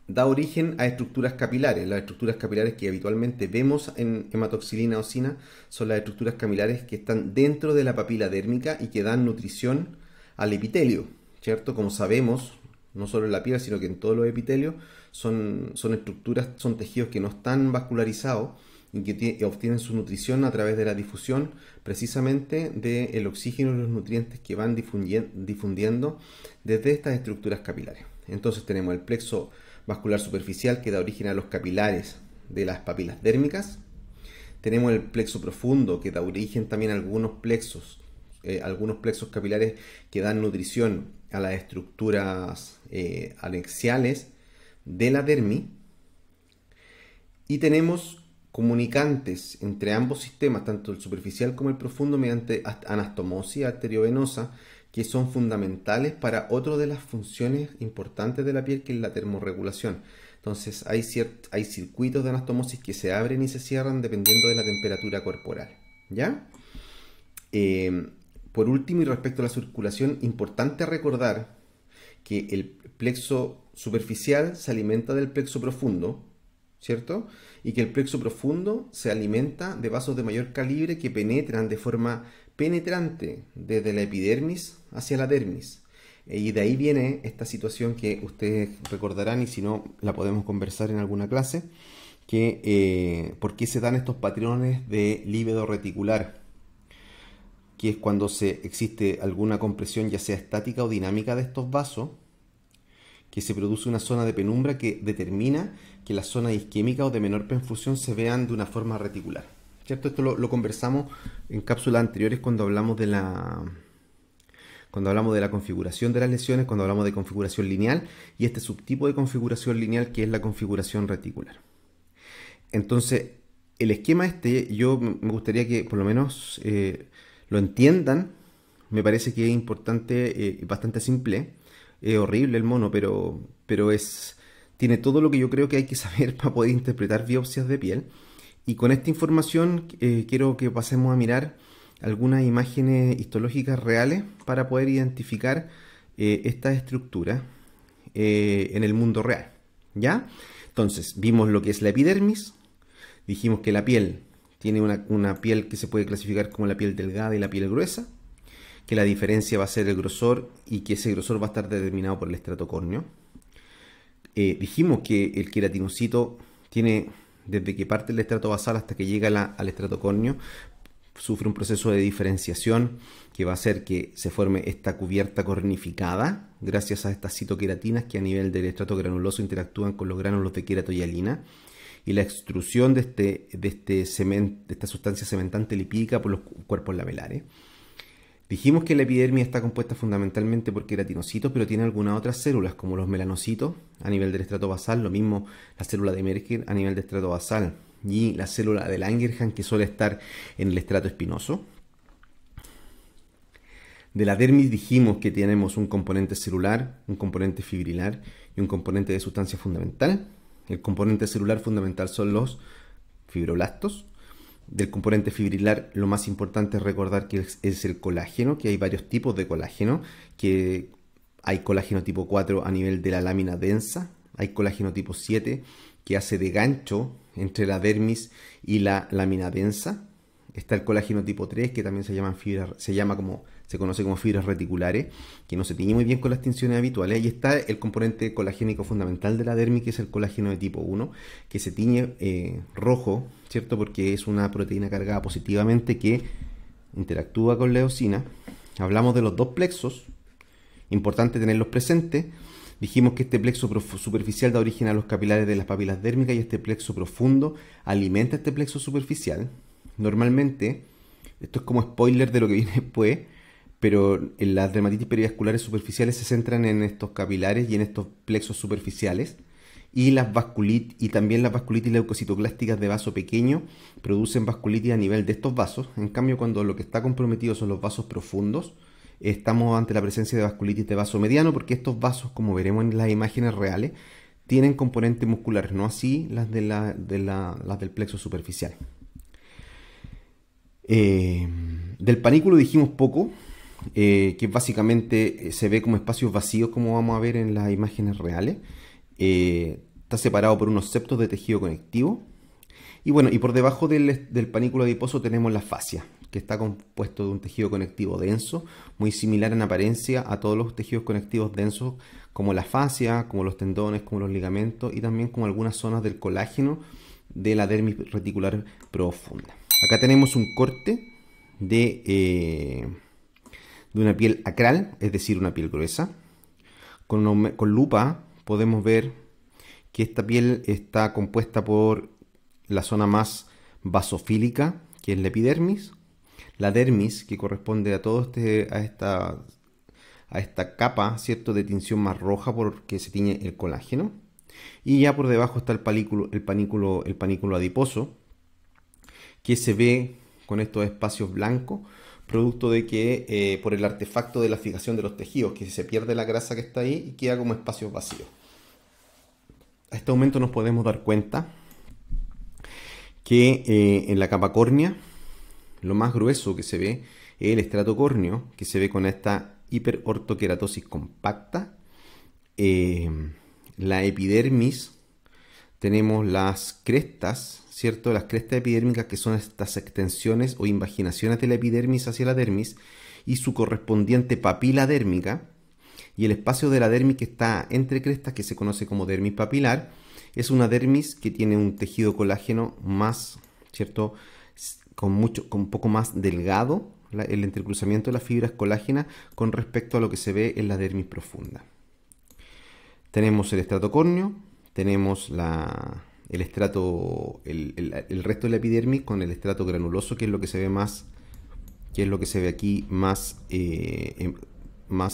da origen a estructuras capilares. Las estructuras capilares que habitualmente vemos en hematoxilina eosina son las estructuras capilares que están dentro de la papila dérmica y que dan nutrición al epitelio, ¿cierto? Como sabemos, no solo en la piel, sino que en todos los epitelios, son estructuras, son tejidos que no están vascularizados y que obtienen su nutrición a través de la difusión precisamente del oxígeno y los nutrientes que van difundiendo desde estas estructuras capilares. Entonces tenemos el plexo vascular superficial, que da origen a los capilares de las papilas dérmicas. Tenemos el plexo profundo, que da origen también a algunos plexos capilares que dan nutrición a las estructuras anexiales de la dermis. Y tenemos comunicantes entre ambos sistemas, tanto el superficial como el profundo, mediante anastomosis arteriovenosa, que son fundamentales para otra de las funciones importantes de la piel, que es la termorregulación. Entonces hay circuitos de anastomosis que se abren y se cierran dependiendo de la temperatura corporal. ¿Ya? Por último, y respecto a la circulación, importante recordar que el plexo superficial se alimenta del plexo profundo, ¿cierto? Y que el plexo profundo se alimenta de vasos de mayor calibre que penetran de forma penetrante desde la epidermis hacia la dermis. Y de ahí viene esta situación que ustedes recordarán, y si no la podemos conversar en alguna clase, que por qué se dan estos patrones de líbedo reticular, que es cuando existe alguna compresión, ya sea estática o dinámica, de estos vasos, que se produce una zona de penumbra que determina que las zonas isquémicas o de menor perfusión se vean de una forma reticular, ¿cierto? Esto lo conversamos en cápsulas anteriores cuando hablamos de la configuración de las lesiones, cuando hablamos de configuración lineal, y este subtipo de configuración lineal, que es la configuración reticular. Entonces, el esquema yo me gustaría que por lo menos lo entiendan. Me parece que es importante, bastante simple. Es horrible el mono, pero tiene todo lo que yo creo que hay que saber para poder interpretar biopsias de piel. Y con esta información quiero que pasemos a mirar algunas imágenes histológicas reales para poder identificar estas estructuras en el mundo real. ¿Ya? Entonces, vimos lo que es la epidermis. Dijimos que la piel tiene una piel que se puede clasificar como la piel delgada y la piel gruesa, que la diferencia va a ser el grosor y que ese grosor va a estar determinado por el estrato córneo. Dijimos que el queratinocito tiene, desde que parte el estrato basal hasta que llega al estrato córneo, sufre un proceso de diferenciación que va a hacer que se forme esta cubierta cornificada gracias a estas citoqueratinas que a nivel del estrato granuloso interactúan con los gránulos de queratohialina, y la extrusión de esta sustancia cementante lipídica por los cuerpos lamelares. Dijimos que la epidermis está compuesta fundamentalmente por queratinocitos, pero tiene algunas otras células, como los melanocitos a nivel del estrato basal, lo mismo la célula de Merkel a nivel del estrato basal, y la célula de Langerhans, que suele estar en el estrato espinoso. De la dermis dijimos que tenemos un componente celular, un componente fibrilar y un componente de sustancia fundamental. El componente celular fundamental son los fibroblastos. Del componente fibrilar, lo más importante es recordar que es el colágeno, que hay varios tipos de colágeno, que hay colágeno tipo 4 a nivel de la lámina densa, hay colágeno tipo 7 que hace de gancho entre la dermis y la lámina densa. Está el colágeno tipo 3, que también se conoce como fibras reticulares, que no se tiñe muy bien con las tinciones habituales. Y está el componente colagénico fundamental de la dermis, que es el colágeno de tipo 1, que se tiñe rojo, ¿cierto? Porque es una proteína cargada positivamente que interactúa con la eosina. Hablamos de los dos plexos, importante tenerlos presentes. Dijimos que este plexo superficial da origen a los capilares de las papilas dérmicas y este plexo profundo alimenta este plexo superficial. Normalmente, esto es como spoiler de lo que viene después, pero en las dermatitis perivasculares superficiales se centran en estos capilares y en estos plexos superficiales. Y también las vasculitis leucocitoclásticas de vaso pequeño producen vasculitis a nivel de estos vasos. En cambio, cuando lo que está comprometido son los vasos profundos, estamos ante la presencia de vasculitis de vaso mediano, porque estos vasos, como veremos en las imágenes reales, tienen componentes musculares, no así las del plexo superficial. Del panículo dijimos poco, que básicamente se ve como espacios vacíos, como vamos a ver en las imágenes reales. Está separado por unos septos de tejido conectivo. Y bueno, y por debajo del panículo adiposo tenemos la fascia, que está compuesto de un tejido conectivo denso, muy similar en apariencia a todos los tejidos conectivos densos, como la fascia, como los tendones, como los ligamentos, y también como algunas zonas del colágeno de la dermis reticular profunda. Acá tenemos un corte de una piel acral, es decir, una piel gruesa. Con lupa podemos ver que esta piel está compuesta por la zona más basofílica, que es la epidermis, la dermis, que corresponde a esta capa, ¿cierto?, de tinción más roja porque se tiñe el colágeno, y ya por debajo está el panículo adiposo, que se ve con estos espacios blancos, producto de que por el artefacto de la fijación de los tejidos, que se pierde la grasa que está ahí y queda como espacios vacíos. A este momento nos podemos dar cuenta que en la capa córnea lo más grueso que se ve es el estrato córneo, que se ve con esta hiperortoqueratosis compacta. La epidermis, tenemos las crestas, ¿cierto? Las crestas epidérmicas, que son estas extensiones o invaginaciones de la epidermis hacia la dermis, y su correspondiente papila dérmica, y el espacio de la dermis que está entre crestas, que se conoce como dermis papilar, es una dermis que tiene un tejido colágeno más, ¿cierto?, con un poco más delgado, el entrecruzamiento de las fibras colágenas con respecto a lo que se ve en la dermis profunda. Tenemos el estrato córneo, tenemos el resto de la epidermis con el estrato granuloso, que es lo que se ve más, que es lo que se ve aquí más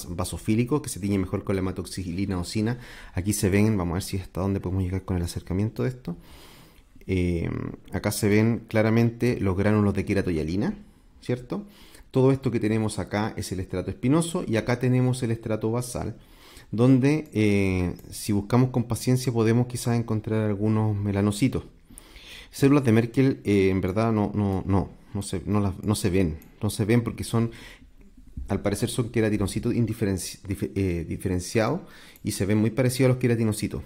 basofílico, que se tiñe mejor con la hematoxilina osina. Aquí se ven, vamos a ver si hasta dónde podemos llegar con el acercamiento de esto. Acá se ven claramente los gránulos de queratohialina, ¿cierto? Todo esto que tenemos acá es el estrato espinoso, y acá tenemos el estrato basal, donde si buscamos con paciencia podemos quizás encontrar algunos melanocitos. Células de Merkel en verdad no se ven porque al parecer son queratinocitos diferenciados y se ven muy parecidos a los queratinocitos.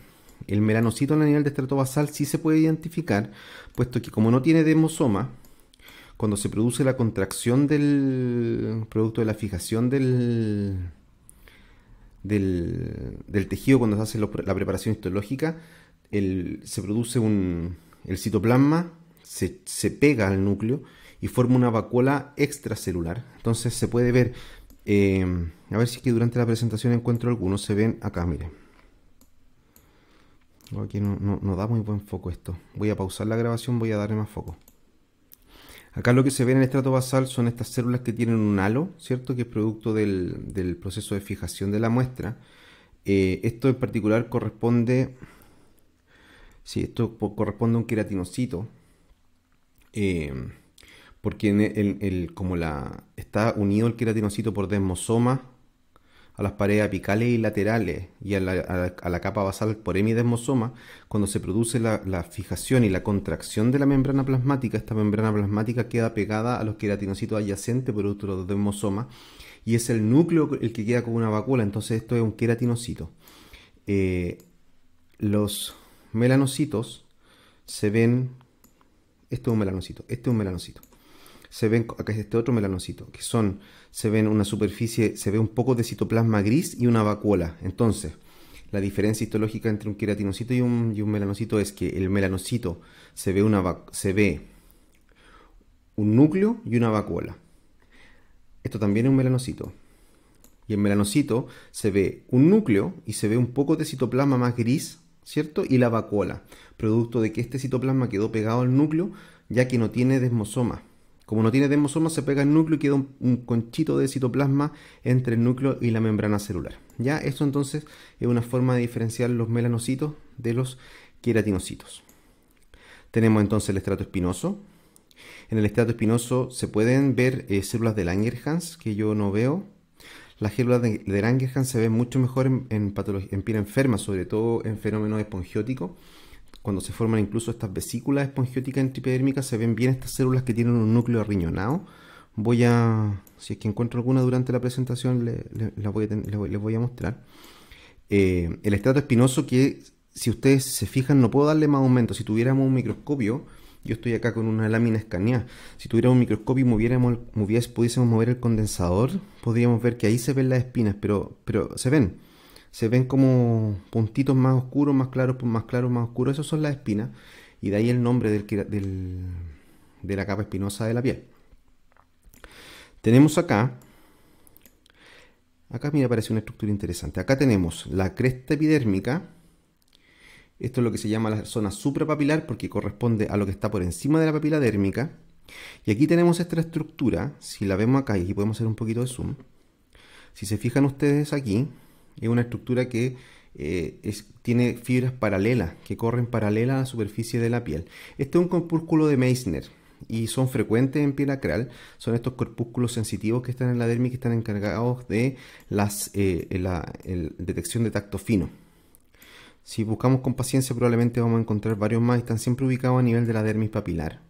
El melanocito a nivel de estrato basal sí se puede identificar, puesto que como no tiene demosoma, cuando se produce la contracción del producto de la fijación del tejido, cuando se hace la preparación histológica, se produce el citoplasma, se pega al núcleo y forma una vacuola extracelular. Entonces se puede ver, a ver si es que durante la presentación encuentro algunos, se ven acá, miren. Aquí no da muy buen foco esto. Voy a pausar la grabación, voy a darle más foco. Acá lo que se ve en el estrato basal son estas células que tienen un halo, ¿cierto? Que es producto del proceso de fijación de la muestra. Esto en particular corresponde, sí, corresponde a un queratinocito, eh, porque como está unido el queratinocito por desmosoma a las paredes apicales y laterales y a la capa basal por hemidesmosoma, cuando se produce la fijación y la contracción de la membrana plasmática, esta membrana plasmática queda pegada a los queratinocitos adyacentes por otro desmosoma y es el núcleo el que queda como una vacuola. Entonces esto es un queratinocito. Los melanocitos se ven, esto es un melanocito, este es un melanocito. Se ven, acá es este otro melanocito, se ven una superficie, se ve un poco de citoplasma gris y una vacuola. Entonces, la diferencia histológica entre un queratinocito y un melanocito es que el melanocito se ve un núcleo y una vacuola. Esto también es un melanocito. Y el melanocito se ve un núcleo y se ve un poco de citoplasma más gris, ¿cierto? Y la vacuola, producto de que este citoplasma quedó pegado al núcleo ya que no tiene desmosoma. Como no tiene desmosoma, se pega el núcleo y queda un conchito de citoplasma entre el núcleo y la membrana celular. Ya, esto entonces es una forma de diferenciar los melanocitos de los queratinocitos. Tenemos entonces el estrato espinoso. En el estrato espinoso se pueden ver células de Langerhans, que yo no veo. Las células de Langerhans se ven mucho mejor en piel enferma, sobre todo en fenómenos espongióticos. Cuando se forman incluso estas vesículas espongióticas intraepidérmicas, se ven bien estas células que tienen un núcleo arriñonado. Si es que encuentro alguna durante la presentación, les voy a mostrar. El estrato espinoso que, si ustedes se fijan, no puedo darle más aumento. Si tuviéramos un microscopio, yo estoy acá con una lámina escaneada. Si tuviéramos un microscopio y pudiésemos mover el condensador, podríamos ver que ahí se ven las espinas, pero se ven como puntitos más oscuros, más claros, más claros, más oscuros. Esas son las espinas. Y de ahí el nombre de la capa espinosa de la piel. Tenemos acá mira, aparece una estructura interesante. Acá tenemos la cresta epidérmica. Esto es lo que se llama la zona suprapapilar porque corresponde a lo que está por encima de la papila dérmica. Y aquí tenemos esta estructura. Si la vemos acá, y aquí podemos hacer un poquito de zoom. Si se fijan ustedes aquí, es una estructura que tiene fibras paralelas, que corren paralelas a la superficie de la piel. Este es un corpúsculo de Meissner y son frecuentes en piel acral. Son estos corpúsculos sensitivos que están en la dermis que están encargados de la detección de tacto fino. Si buscamos con paciencia probablemente vamos a encontrar varios más y están siempre ubicados a nivel de la dermis papilar.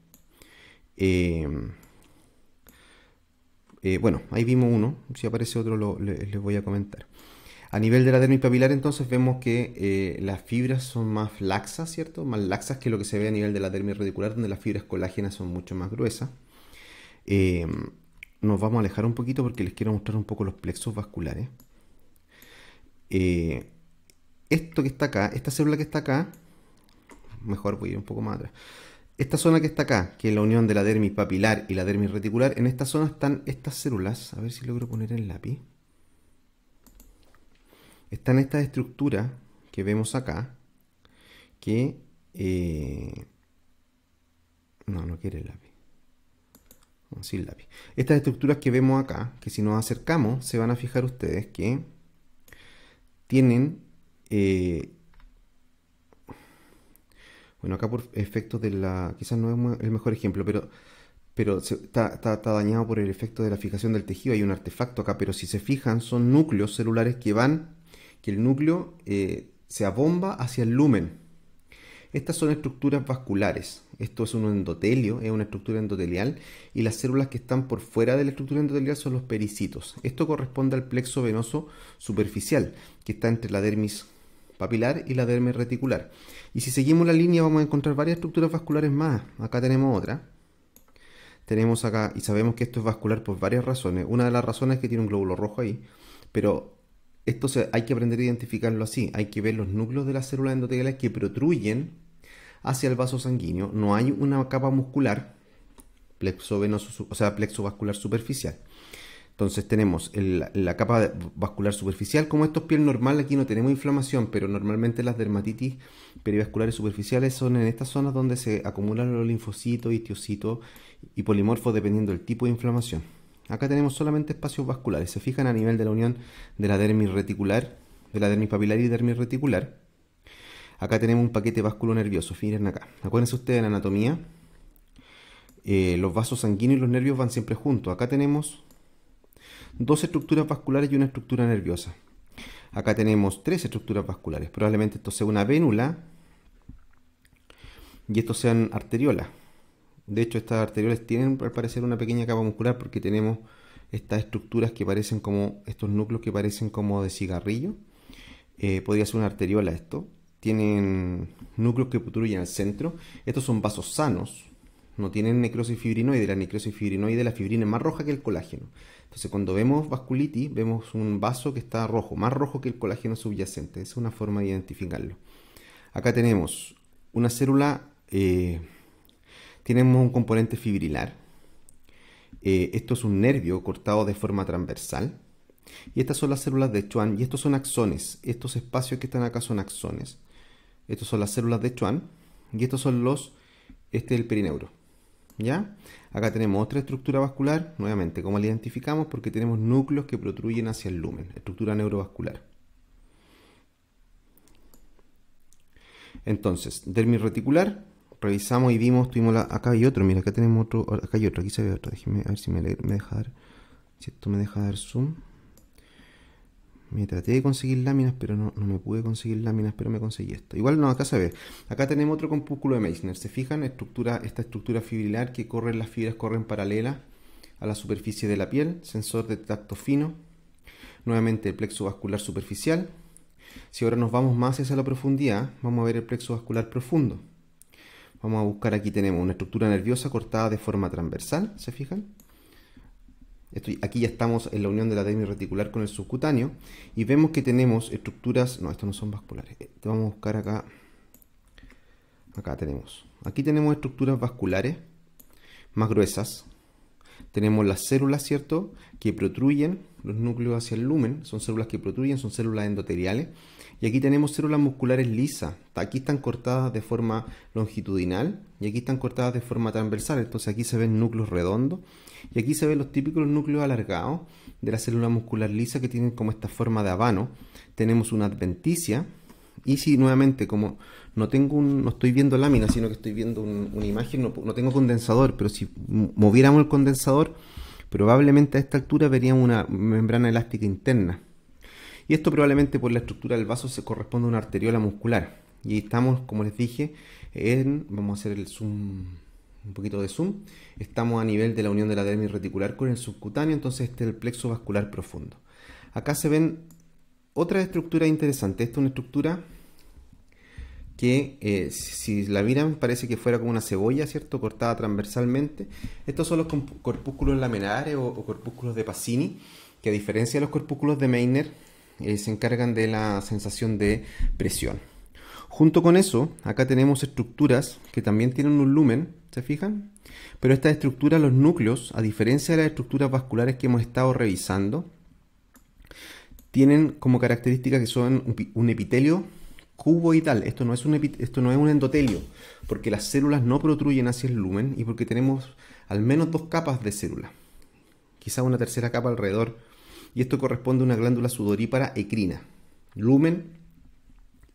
Bueno, ahí vimos uno, si aparece otro les voy a comentar. A nivel de la dermis papilar entonces vemos que las fibras son más laxas, ¿cierto? Más laxas que lo que se ve a nivel de la dermis reticular, donde las fibras colágenas son mucho más gruesas. Nos vamos a alejar un poquito porque les quiero mostrar un poco los plexos vasculares. Esto que está acá, esta célula que está acá, mejor voy a ir un poco más atrás. Esta zona que está acá, que es la unión de la dermis papilar y la dermis reticular, en esta zona están estas células. A ver si logro poner el lápiz. Están estas estructuras que vemos acá, que... no quiere el lápiz. No, sin lápiz. Estas estructuras que vemos acá, que si nos acercamos, se van a fijar ustedes que tienen... bueno, acá por efectos de quizás no es el mejor ejemplo, pero está dañado por el efecto de la fijación del tejido. Hay un artefacto acá, pero si se fijan, son núcleos celulares que el núcleo se abomba hacia el lumen. Estas son estructuras vasculares. Esto es un endotelio, es una estructura endotelial, y las células que están por fuera de la estructura endotelial son los pericitos. Esto corresponde al plexo venoso superficial, que está entre la dermis papilar y la dermis reticular. Y si seguimos la línea vamos a encontrar varias estructuras vasculares más. Acá tenemos otra. Tenemos acá, y sabemos que esto es vascular por varias razones. Una de las razones es que tiene un glóbulo rojo ahí, pero esto hay que aprender a identificarlo así. Hay que ver los núcleos de las células endoteliales que protruyen hacia el vaso sanguíneo. No hay una capa muscular, plexo venoso, o sea, plexo vascular superficial. Entonces tenemos la capa vascular superficial. Como esto es piel normal, aquí no tenemos inflamación, pero normalmente las dermatitis perivasculares superficiales son en estas zonas donde se acumulan los linfocitos, histocitos y polimorfos dependiendo del tipo de inflamación. Acá tenemos solamente espacios vasculares. Se fijan a nivel de la unión de la dermis reticular, de la dermis papilar y dermis reticular. Acá tenemos un paquete vasculonervioso. Miren acá. Acuérdense ustedes en anatomía, los vasos sanguíneos y los nervios van siempre juntos. Acá tenemos dos estructuras vasculares y una estructura nerviosa. Acá tenemos tres estructuras vasculares. Probablemente esto sea una vénula y estos sean arteriolas. De hecho, estas arteriolas tienen al parecer una pequeña capa muscular porque tenemos estas estructuras que parecen como, estos núcleos que parecen como de cigarrillo. Podría ser una arteriola esto. Tienen núcleos que protruyen al centro. Estos son vasos sanos. No tienen necrosis fibrinoide. La necrosis fibrinoide, la fibrina es más roja que el colágeno. Entonces, cuando vemos vasculitis, vemos un vaso que está rojo, más rojo que el colágeno subyacente. Esa es una forma de identificarlo. Acá tenemos una célula, tenemos un componente fibrilar. Esto es un nervio cortado de forma transversal. Y estas son las células de Schwann. Y estos son axones. Estos espacios que están acá son axones. Estos son las células de Schwann. Y estos son este es el perineuro. ¿Ya? Acá tenemos otra estructura vascular, nuevamente, ¿cómo la identificamos? Porque tenemos núcleos que protruyen hacia el lumen, estructura neurovascular. Entonces, dermis reticular, revisamos y vimos, acá hay otro, mira, acá tenemos otro, acá hay otro, aquí se ve otro, déjenme a ver si me deja dar, si esto me deja dar zoom. Me traté de conseguir láminas, pero no me pude conseguir láminas, pero me conseguí esto. Igual no, acá se ve. Acá tenemos otro compúsculo de Meissner. ¿Se fijan? Esta estructura fibrilar que las fibras corren paralelas a la superficie de la piel. Sensor de tacto fino. Nuevamente el plexo vascular superficial. Si ahora nos vamos más hacia la profundidad, vamos a ver el plexo vascular profundo. Vamos a buscar, aquí tenemos una estructura nerviosa cortada de forma transversal. ¿Se fijan? Aquí ya estamos en la unión de la dermis reticular con el subcutáneo y vemos que tenemos estructuras, no, estos no son vasculares, vamos a buscar acá, aquí tenemos estructuras vasculares más gruesas, tenemos las células, ¿cierto?, que protruyen los núcleos hacia el lumen, son células que protruyen, son células endoteliales, y aquí tenemos células musculares lisas, aquí están cortadas de forma longitudinal y aquí están cortadas de forma transversal, entonces aquí se ven núcleos redondos y aquí se ven los típicos núcleos alargados de la célula muscular lisa que tienen como esta forma de habano. Tenemos una adventicia y si nuevamente como no estoy viendo láminas sino que estoy viendo una imagen, no tengo condensador, pero si moviéramos el condensador probablemente a esta altura veríamos una membrana elástica interna. Y esto probablemente por la estructura del vaso se corresponde a una arteriola muscular. Y estamos, como les dije, vamos a hacer el zoom, un poquito de zoom. Estamos a nivel de la unión de la dermis reticular con el subcutáneo, entonces este es el plexo vascular profundo. Acá se ven otras estructuras interesantes. Esta es una estructura que si la miran parece que fuera como una cebolla, ¿cierto?, cortada transversalmente. Estos son los corpúsculos laminares o corpúsculos de Pacini, que a diferencia de los corpúsculos de Meissner, se encargan de la sensación de presión. Junto con eso, acá tenemos estructuras que también tienen un lumen, ¿se fijan? Pero estas estructuras, los núcleos, a diferencia de las estructuras vasculares que hemos estado revisando, tienen como característica que son un epitelio cuboidal. Esto no es un endotelio, porque las células no protruyen hacia el lumen y porque tenemos al menos dos capas de células, quizá una tercera capa alrededor. Y esto corresponde a una glándula sudorípara ecrina, lumen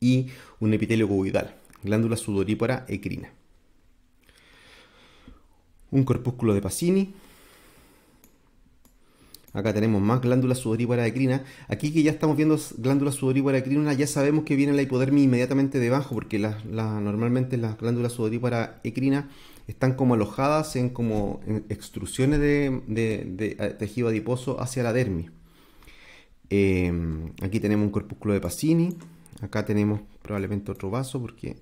y un epitelio cuboidal, glándula sudorípara ecrina. Un corpúsculo de Pacini. Acá tenemos más glándula sudorípara ecrina. Aquí que ya estamos viendo glándula sudorípara ecrina, ya sabemos que viene la hipodermis inmediatamente debajo, porque normalmente las glándulas sudorípara ecrina están como alojadas en extrusiones de tejido adiposo hacia la dermis. Aquí tenemos un corpúsculo de Pacini. Acá tenemos probablemente otro vaso porque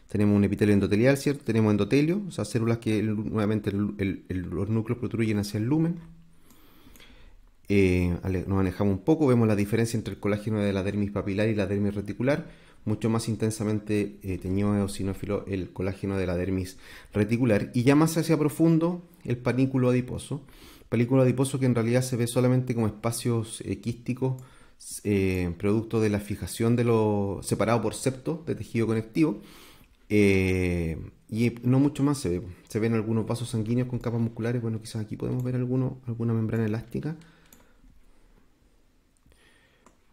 tenemos un epitelio endotelial, ¿cierto? Tenemos endotelio, o sea, células que nuevamente los núcleos protruyen hacia el lumen. Nos manejamos un poco, vemos la diferencia entre el colágeno de la dermis papilar y la dermis reticular. Mucho más intensamente teñido eosinófilo el colágeno de la dermis reticular. Y ya más hacia profundo, el panículo adiposo. Folículo adiposo que en realidad se ve solamente como espacios quísticos, producto de la fijación de lo separado por septo de tejido conectivo. Y no mucho más se ve. Se ven algunos vasos sanguíneos con capas musculares. Bueno, quizás aquí podemos ver alguna membrana elástica.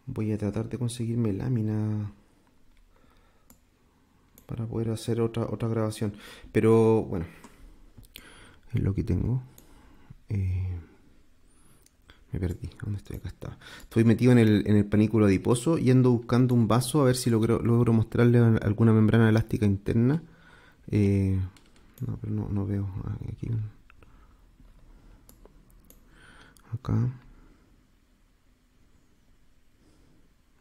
Voy a tratar de conseguirme lámina para poder hacer otra grabación. Pero bueno, es lo que tengo. Me perdí. ¿Dónde estoy? Acá está. Estoy metido en el panículo adiposo yendo buscando un vaso a ver si logro mostrarle alguna membrana elástica interna. No, pero no veo. Aquí. Acá.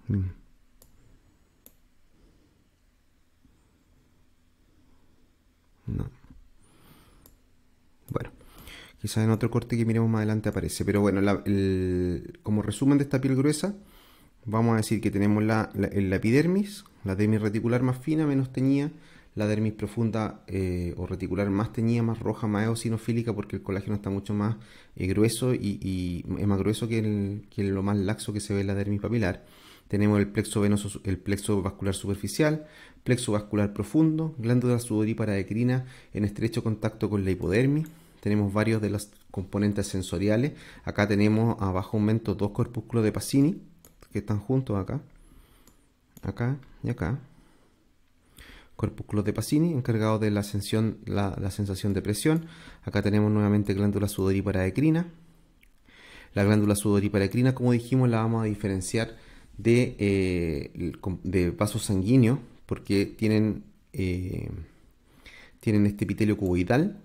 No. Bueno, quizás en otro corte que miremos más adelante aparece. Pero bueno, como resumen de esta piel gruesa, vamos a decir que tenemos la epidermis, la dermis reticular más fina, menos teñida, la dermis profunda o reticular más teñida, más roja, más eosinofílica, porque el colágeno está mucho más grueso y es más grueso que lo más laxo que se ve en la dermis papilar. Tenemos el plexo venoso, el plexo vascular superficial, plexo vascular profundo, glándula sudorípara ecrina en estrecho contacto con la hipodermis. Tenemos varios de los componentes sensoriales. Acá tenemos a bajo aumento dos corpúsculos de Pacini que están juntos acá, acá y acá. Corpúsculos de Pacini encargados de la sensación de presión. Acá tenemos nuevamente glándula sudorípara ecrina. La glándula sudorípara ecrina, como dijimos, la vamos a diferenciar de vasos sanguíneos porque tienen este epitelio cuboidal,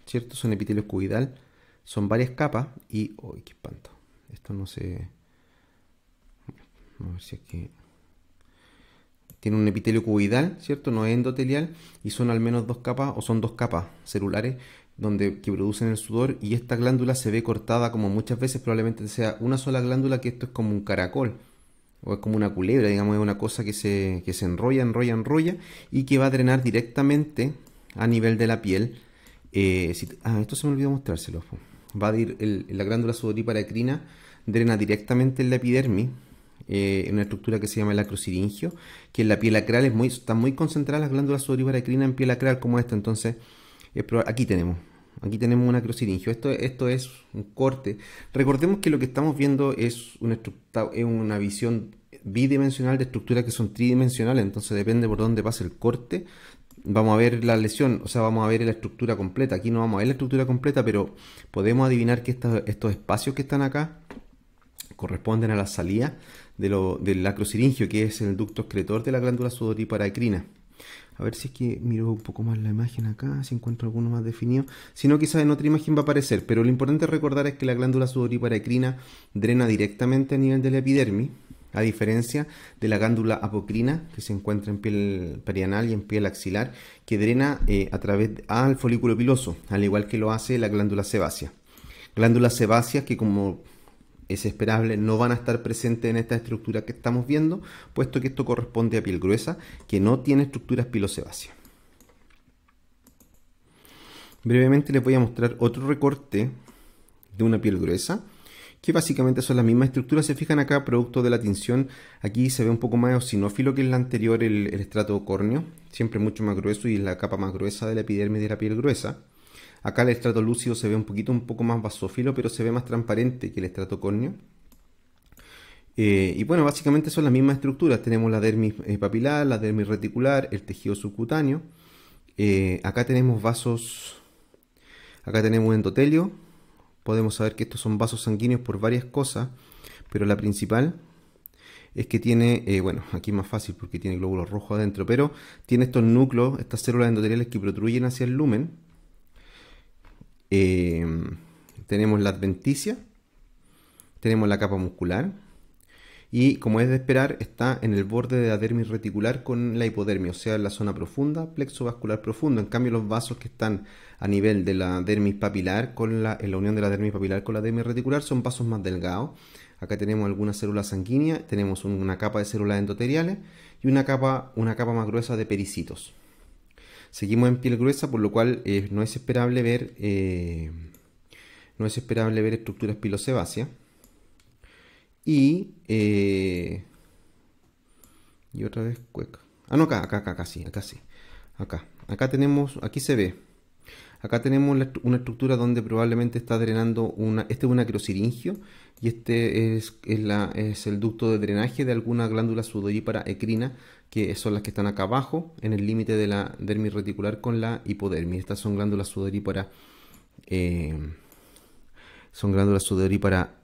¿cierto? Son epitelio cuboidal, son varias capas y... ¡Uy, qué espanto! Esto no se... Vamos a ver si aquí... Tiene un epitelio cuboidal, ¿cierto? No es endotelial y son al menos dos capas o son dos capas celulares que producen el sudor, y esta glándula se ve cortada, como muchas veces probablemente sea una sola glándula, que esto es como un caracol o es como una culebra, digamos, es una cosa que se enrolla y que va a drenar directamente a nivel de la piel. Esto se me olvidó mostrárselo. Va a ir la glándula sudorípara ecrina, drena directamente en la epidermis, en una estructura que se llama el acrosiringio, que en la piel acral están muy concentradas las glándulas sudorípara ecrina en piel acral como esta. Entonces, aquí tenemos un acrosiringio. Esto es un corte. Recordemos que lo que estamos viendo es una visión bidimensional de estructuras que son tridimensionales. Entonces depende por dónde pase el corte, vamos a ver la lesión, o sea, vamos a ver la estructura completa. Aquí no vamos a ver la estructura completa, pero podemos adivinar que estos espacios que están acá corresponden a la salida del acrosiringio, que es el ducto excretor de la glándula sudorípara ecrina. A ver si es que miro un poco más la imagen acá, si encuentro alguno más definido. Si no, quizás en otra imagen va a aparecer. Pero lo importante recordar es que la glándula sudorípara ecrina drena directamente a nivel de la epidermis, a diferencia de la glándula apocrina, que se encuentra en piel perianal y en piel axilar, que drena a través al folículo piloso, al igual que lo hace la glándula sebácea. Glándulas sebáceas que, como es esperable, no van a estar presentes en esta estructura que estamos viendo, puesto que esto corresponde a piel gruesa, que no tiene estructuras pilosebáceas. Brevemente les voy a mostrar otro recorte de una piel gruesa, que básicamente son las mismas estructuras. Se fijan acá, producto de la tinción, aquí se ve un poco más eosinófilo que en la anterior, el estrato córneo, siempre mucho más grueso y la capa más gruesa de la epidermis de la piel gruesa. Acá el estrato lúcido se ve un poco más basófilo, pero se ve más transparente que el estrato córneo. Y bueno, básicamente son las mismas estructuras. Tenemos la dermis papilar, la dermis reticular, el tejido subcutáneo. Acá tenemos vasos, acá tenemos endotelio. Podemos saber que estos son vasos sanguíneos por varias cosas, pero la principal es que tiene, bueno, aquí es más fácil porque tiene glóbulos rojos adentro, pero tiene estos núcleos, estas células endoteliales que protruyen hacia el lumen. Tenemos la adventicia, tenemos la capa muscular y, como es de esperar, está en el borde de la dermis reticular con la hipodermis, o sea, en la zona profunda, plexo vascular profundo. En cambio, los vasos que están a nivel de la dermis papilar, en la unión de la dermis papilar con la dermis reticular, son vasos más delgados. Acá tenemos algunas células sanguíneas, tenemos una capa de células endoteliales y una capa más gruesa de pericitos. Seguimos en piel gruesa, por lo cual no es esperable ver no es esperable ver estructuras pilosebáceas. Y otra vez cueca. Ah, no, acá sí, acá sí. Acá tenemos, aquí se ve. Acá tenemos una estructura donde probablemente está drenando este es un acrosiringio y este es el ducto de drenaje de alguna glándula sudorípara ecrina, que son las que están acá abajo, en el límite de la dermis reticular con la hipodermis. Estas eh, son glándulas sudorípara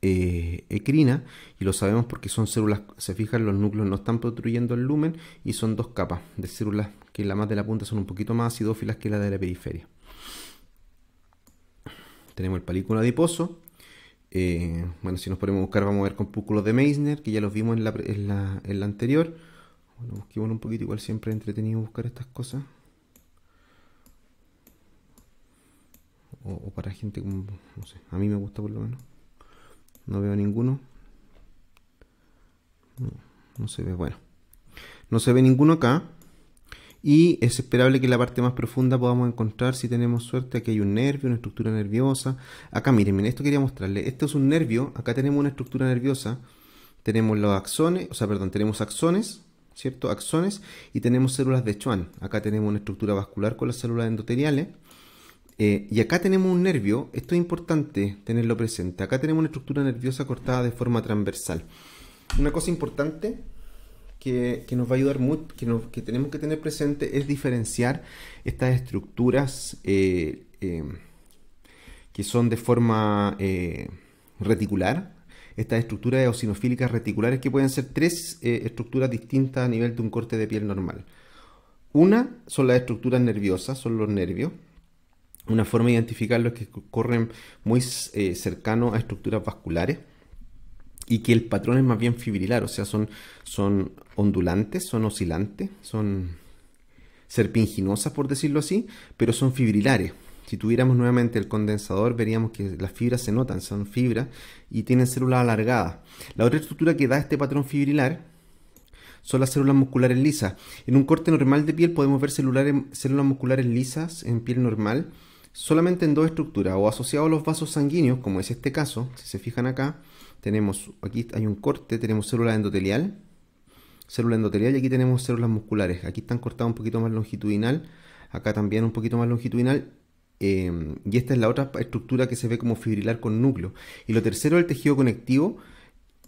ecrina, y lo sabemos porque son células, se fijan, los núcleos no están protrudiendo el lumen y son dos capas de células que la más de la punta son un poquito más acidófilas que la de la periferia. Tenemos el palículo adiposo. Bueno, si nos ponemos a buscar vamos a ver compúsculos de Meissner, que ya los vimos en la anterior. Bueno, busquemos un poquito, igual siempre es entretenido buscar estas cosas. O para gente como, no sé, a mí me gusta por lo menos. No veo ninguno. No se ve, bueno. No se ve ninguno acá. Y es esperable que en la parte más profunda podamos encontrar, si tenemos suerte, aquí hay un nervio, una estructura nerviosa. Acá miren, esto quería mostrarles. Esto es un nervio, acá tenemos una estructura nerviosa. Tenemos los axones, tenemos axones, ¿cierto? Axones, y tenemos células de Schwann. Acá tenemos una estructura vascular con las células endoteliales. Y acá tenemos un nervio, esto es importante tenerlo presente. Acá tenemos una estructura nerviosa cortada de forma transversal. Una cosa importante que nos va a ayudar mucho, que tenemos que tener presente, es diferenciar estas estructuras que son de forma reticular. Estas estructuras eosinofílicas reticulares, que pueden ser tres estructuras distintas a nivel de un corte de piel normal. Una son las estructuras nerviosas, son los nervios. Una forma de identificarlos es que corren muy cercano a estructuras vasculares y que el patrón es más bien fibrilar, o sea, son ondulantes, son oscilantes, son serpiginosas, por decirlo así, pero son fibrilares. Si tuviéramos nuevamente el condensador, veríamos que las fibras se notan, son fibras y tienen células alargadas. La otra estructura que da este patrón fibrilar son las células musculares lisas. En un corte normal de piel podemos ver células musculares lisas en piel normal, solamente en dos estructuras, o asociados a los vasos sanguíneos, como es este caso. Si se fijan acá, aquí hay un corte, tenemos célula endotelial, y aquí tenemos células musculares. Aquí están cortadas un poquito más longitudinal, acá también un poquito más longitudinal, y esta es la otra estructura que se ve como fibrilar con núcleo. Y lo tercero es el tejido conectivo,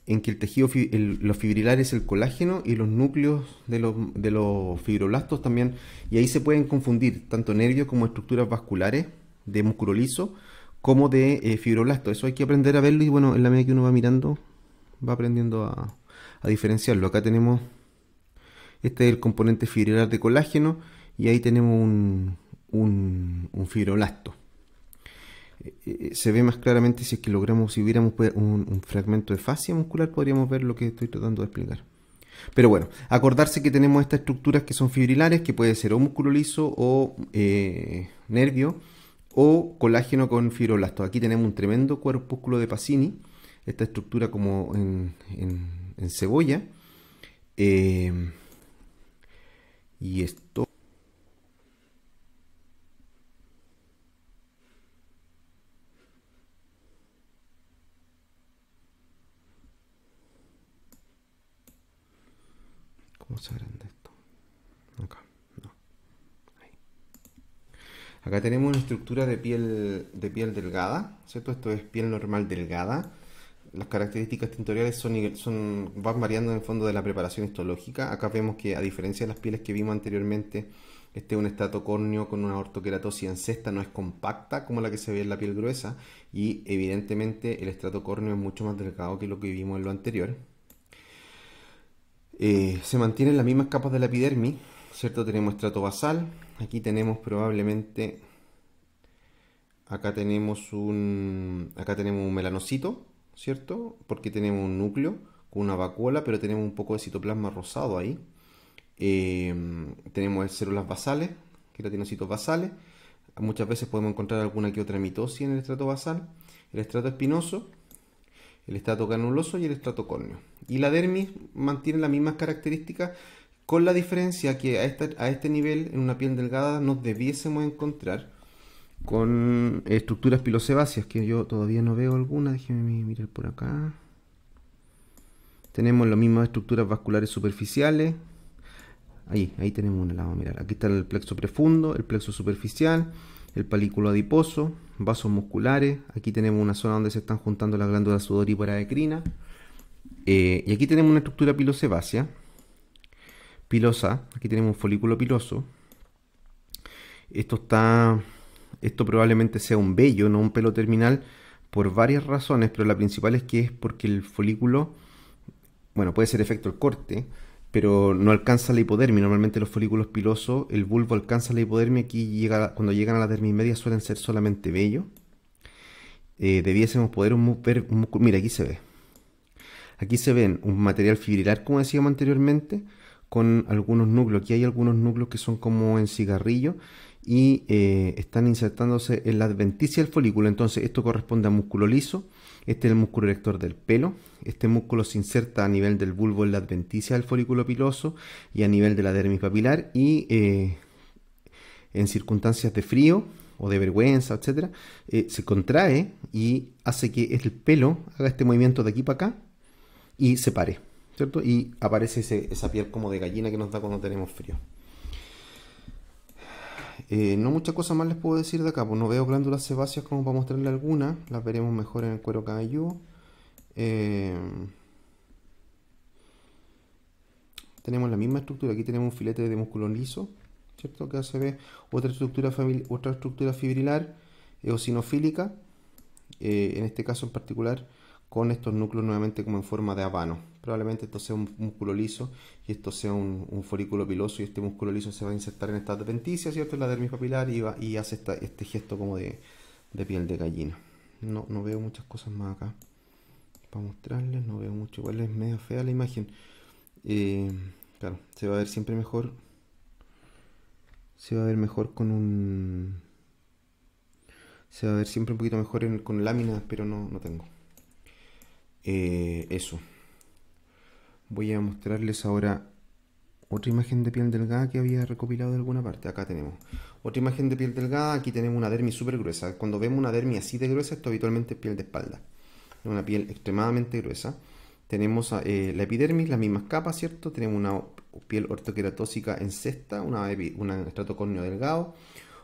en que el tejido, lo fibrilar es el colágeno y los núcleos de los fibroblastos también, y ahí se pueden confundir tanto nervios como estructuras vasculares de músculo liso como de fibroblastos. Eso hay que aprender a verlo, y bueno, en la medida que uno va mirando va aprendiendo a diferenciarlo. Acá tenemos, este es el componente fibrilar de colágeno, y ahí tenemos un fibroblasto. Se ve más claramente si es que logramos, si hubiéramos un fragmento de fascia muscular, podríamos ver lo que estoy tratando de explicar. Pero bueno, acordarse que tenemos estas estructuras que son fibrilares, que puede ser o músculo liso o nervio, o colágeno con fibroblasto. Aquí tenemos un tremendo corpúsculo de Pacini, esta estructura como en cebolla. Y esto... ¿Cómo se agranda esto? Acá, no. Ahí. Acá tenemos una estructura de piel delgada, ¿cierto? Esto es piel normal delgada. Las características tintoriales van variando en el fondo de la preparación histológica. Acá vemos que, a diferencia de las pieles que vimos anteriormente, este es un estrato córneo con una ortoqueratosis en cesta, no es compacta como la que se ve en la piel gruesa, y evidentemente el estrato córneo es mucho más delgado que lo que vimos en lo anterior. Se mantienen las mismas capas de la epidermis, ¿cierto? Tenemos estrato basal, aquí tenemos probablemente, acá tenemos un melanocito, ¿cierto? Porque tenemos un núcleo con una vacuola, pero tenemos un poco de citoplasma rosado ahí. Tenemos células basales, queratinocitos basales. Muchas veces podemos encontrar alguna que otra mitosis en el estrato basal, el estrato espinoso, el estrato granuloso y el estrato córneo. Y la dermis mantiene las mismas características, con la diferencia que a este nivel, en una piel delgada, nos debiésemos encontrar con estructuras pilosebáceas, que yo todavía no veo alguna. Déjenme mirar por acá. Tenemos las mismas estructuras vasculares superficiales. Ahí tenemos una, la vamos a mirar. Aquí está el plexo profundo, el plexo superficial, el palículo adiposo, vasos musculares. Aquí tenemos una zona donde se están juntando las glándulas sudoríparas endocrinas. Y aquí tenemos una estructura pilosebácea, pilosa. Aquí tenemos un folículo piloso. Esto probablemente sea un vello, no un pelo terminal, por varias razones, pero la principal es que es porque el folículo, bueno, puede ser efecto del corte, pero no alcanza la hipodermia. Normalmente los folículos pilosos, el bulbo alcanza la hipodermia. Aquí cuando llegan a la dermis media suelen ser solamente vellos. Debiésemos poder ver un músculo. Mira, aquí se ve. Aquí se ven un material fibrilar, como decíamos anteriormente, con algunos núcleos. Aquí hay algunos núcleos que son como en cigarrillo y están insertándose en la adventicia del folículo. Entonces esto corresponde a músculo liso. Este es el músculo erector del pelo. Este músculo se inserta a nivel del bulbo en la adventicia del folículo piloso y a nivel de la dermis papilar, y en circunstancias de frío o de vergüenza, etcétera, se contrae y hace que el pelo haga este movimiento de aquí para acá y se pare, ¿cierto? Y aparece esa piel como de gallina que nos da cuando tenemos frío. No muchas cosas más les puedo decir de acá, pues no veo glándulas sebáceas como para mostrarle algunas. Las veremos mejor en el cuero cabelludo. Tenemos la misma estructura. Aquí tenemos un filete de músculo liso, ¿cierto? Que se ve otra estructura fibrilar eosinofílica, en este caso en particular, con estos núcleos nuevamente como en forma de habano. Probablemente esto sea un músculo liso y esto sea un folículo piloso, y este músculo liso se va a insertar en esta adventicia, ¿cierto? En la dermis papilar, y hace este gesto como de piel de gallina. No veo muchas cosas más acá para mostrarles, no veo mucho. Igual es medio fea la imagen. Claro, se va a ver siempre mejor. Se va a ver mejor con un... Se va a ver siempre un poquito mejor con láminas, pero no tengo. Eso. Voy a mostrarles ahora otra imagen de piel delgada que había recopilado de alguna parte. Acá tenemos otra imagen de piel delgada. Aquí tenemos una dermis súper gruesa. Cuando vemos una dermis así de gruesa, esto habitualmente es piel de espalda. Es una piel extremadamente gruesa. Tenemos la epidermis, las mismas capas, ¿cierto? Tenemos una piel ortoqueratósica en cesta, un estrato córneo delgado,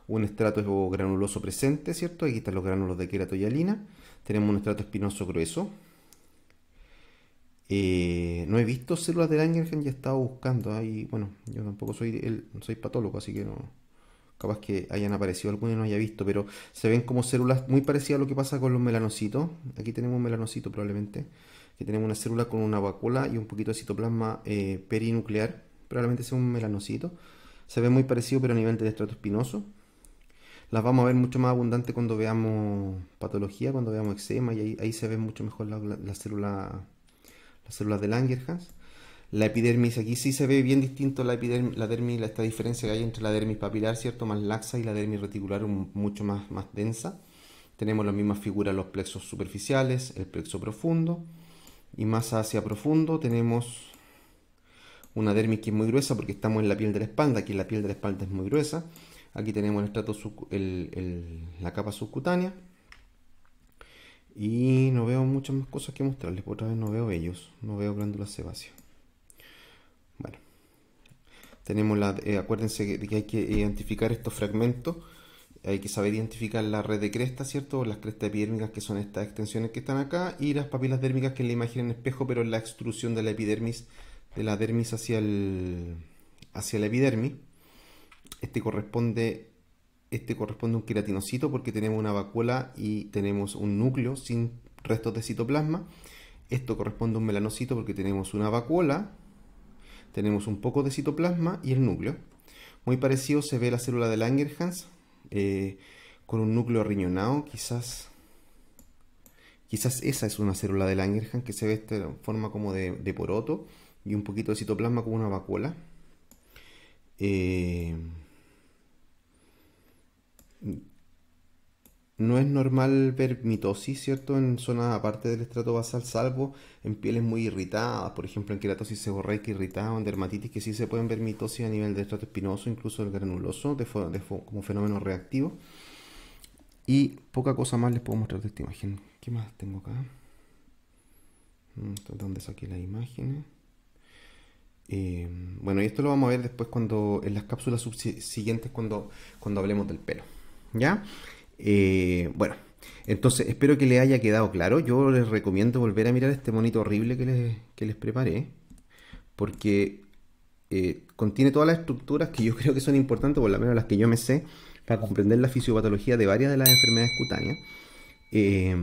un estrato granuloso presente, ¿cierto? Aquí están los gránulos de querato y hialina. Tenemos un estrato espinoso grueso. No he visto células de Langerhans, ya he estado buscando. Ahí, bueno, yo tampoco soy patólogo, así que no, capaz que hayan aparecido algunas y no haya visto, pero se ven como células muy parecidas a lo que pasa con los melanocitos. Aquí tenemos un melanocito probablemente. Aquí tenemos una célula con una vacuola y un poquito de citoplasma perinuclear. Probablemente sea un melanocito. Se ve muy parecido, pero a nivel del estrato espinoso. Las vamos a ver mucho más abundante cuando veamos patología, cuando veamos eczema, y ahí se ven mucho mejor las células de Langerhans. La epidermis, aquí sí se ve bien distinto la dermis, esta diferencia que hay entre la dermis papilar, ¿cierto? Más laxa, y la dermis reticular mucho más densa. Tenemos las mismas figuras, los plexos superficiales, el plexo profundo, y más hacia profundo tenemos una dermis que es muy gruesa porque estamos en la piel de la espalda. Aquí la piel de la espalda es muy gruesa. Aquí tenemos el estrato la capa subcutánea. Y no veo muchas más cosas que mostrarles. Otra vez no veo vellos, no veo glándulas sebáceas. Bueno, tenemos acuérdense de que hay que identificar estos fragmentos. Hay que saber identificar la red de crestas, ¿cierto? Las crestas epidérmicas, que son estas extensiones que están acá, y las papilas dérmicas, que es la imagen en espejo, pero es la extrusión de la epidermis, de la dermis hacia la epidermis. Este corresponde a un queratinocito porque tenemos una vacuola y tenemos un núcleo sin restos de citoplasma. Esto corresponde a un melanocito porque tenemos una vacuola, tenemos un poco de citoplasma y el núcleo. Muy parecido se ve la célula de Langerhans, con un núcleo riñonado. Quizás esa es una célula de Langerhans, que se ve en forma como de poroto y un poquito de citoplasma como una vacuola. No es normal ver mitosis, ¿cierto? En zonas aparte del estrato basal, salvo en pieles muy irritadas, por ejemplo en queratosis seborreica irritada o en dermatitis, que sí se pueden ver mitosis a nivel del estrato espinoso, incluso del granuloso, como fenómeno reactivo. Y poca cosa más les puedo mostrar de esta imagen. ¿Qué más tengo acá? ¿Dónde saqué las imágenes? Bueno, y esto lo vamos a ver después cuando en las cápsulas siguientes cuando hablemos del pelo. ¿Ya? Bueno, entonces espero que les haya quedado claro. Yo les recomiendo volver a mirar este monito horrible que les preparé, porque contiene todas las estructuras que yo creo que son importantes, por lo menos las que yo me sé, para comprender la fisiopatología de varias de las enfermedades cutáneas. Eh,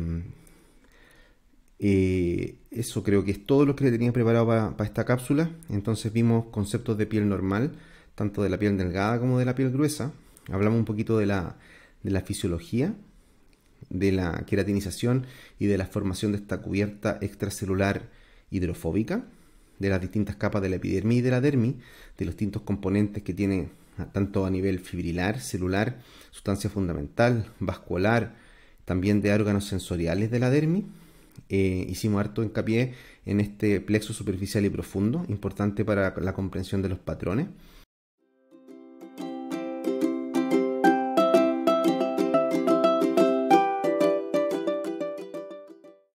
Eso creo que es todo lo que le tenía preparado para esta cápsula. Entonces vimos conceptos de piel normal, tanto de la piel delgada como de la piel gruesa. Hablamos un poquito de la fisiología, de la queratinización y de la formación de esta cubierta extracelular hidrofóbica, de las distintas capas de la epidermis y de la dermis, de los distintos componentes que tiene tanto a nivel fibrilar, celular, sustancia fundamental, vascular, también de órganos sensoriales de la dermis. Hicimos harto hincapié en este plexo superficial y profundo, importante para la comprensión de los patrones.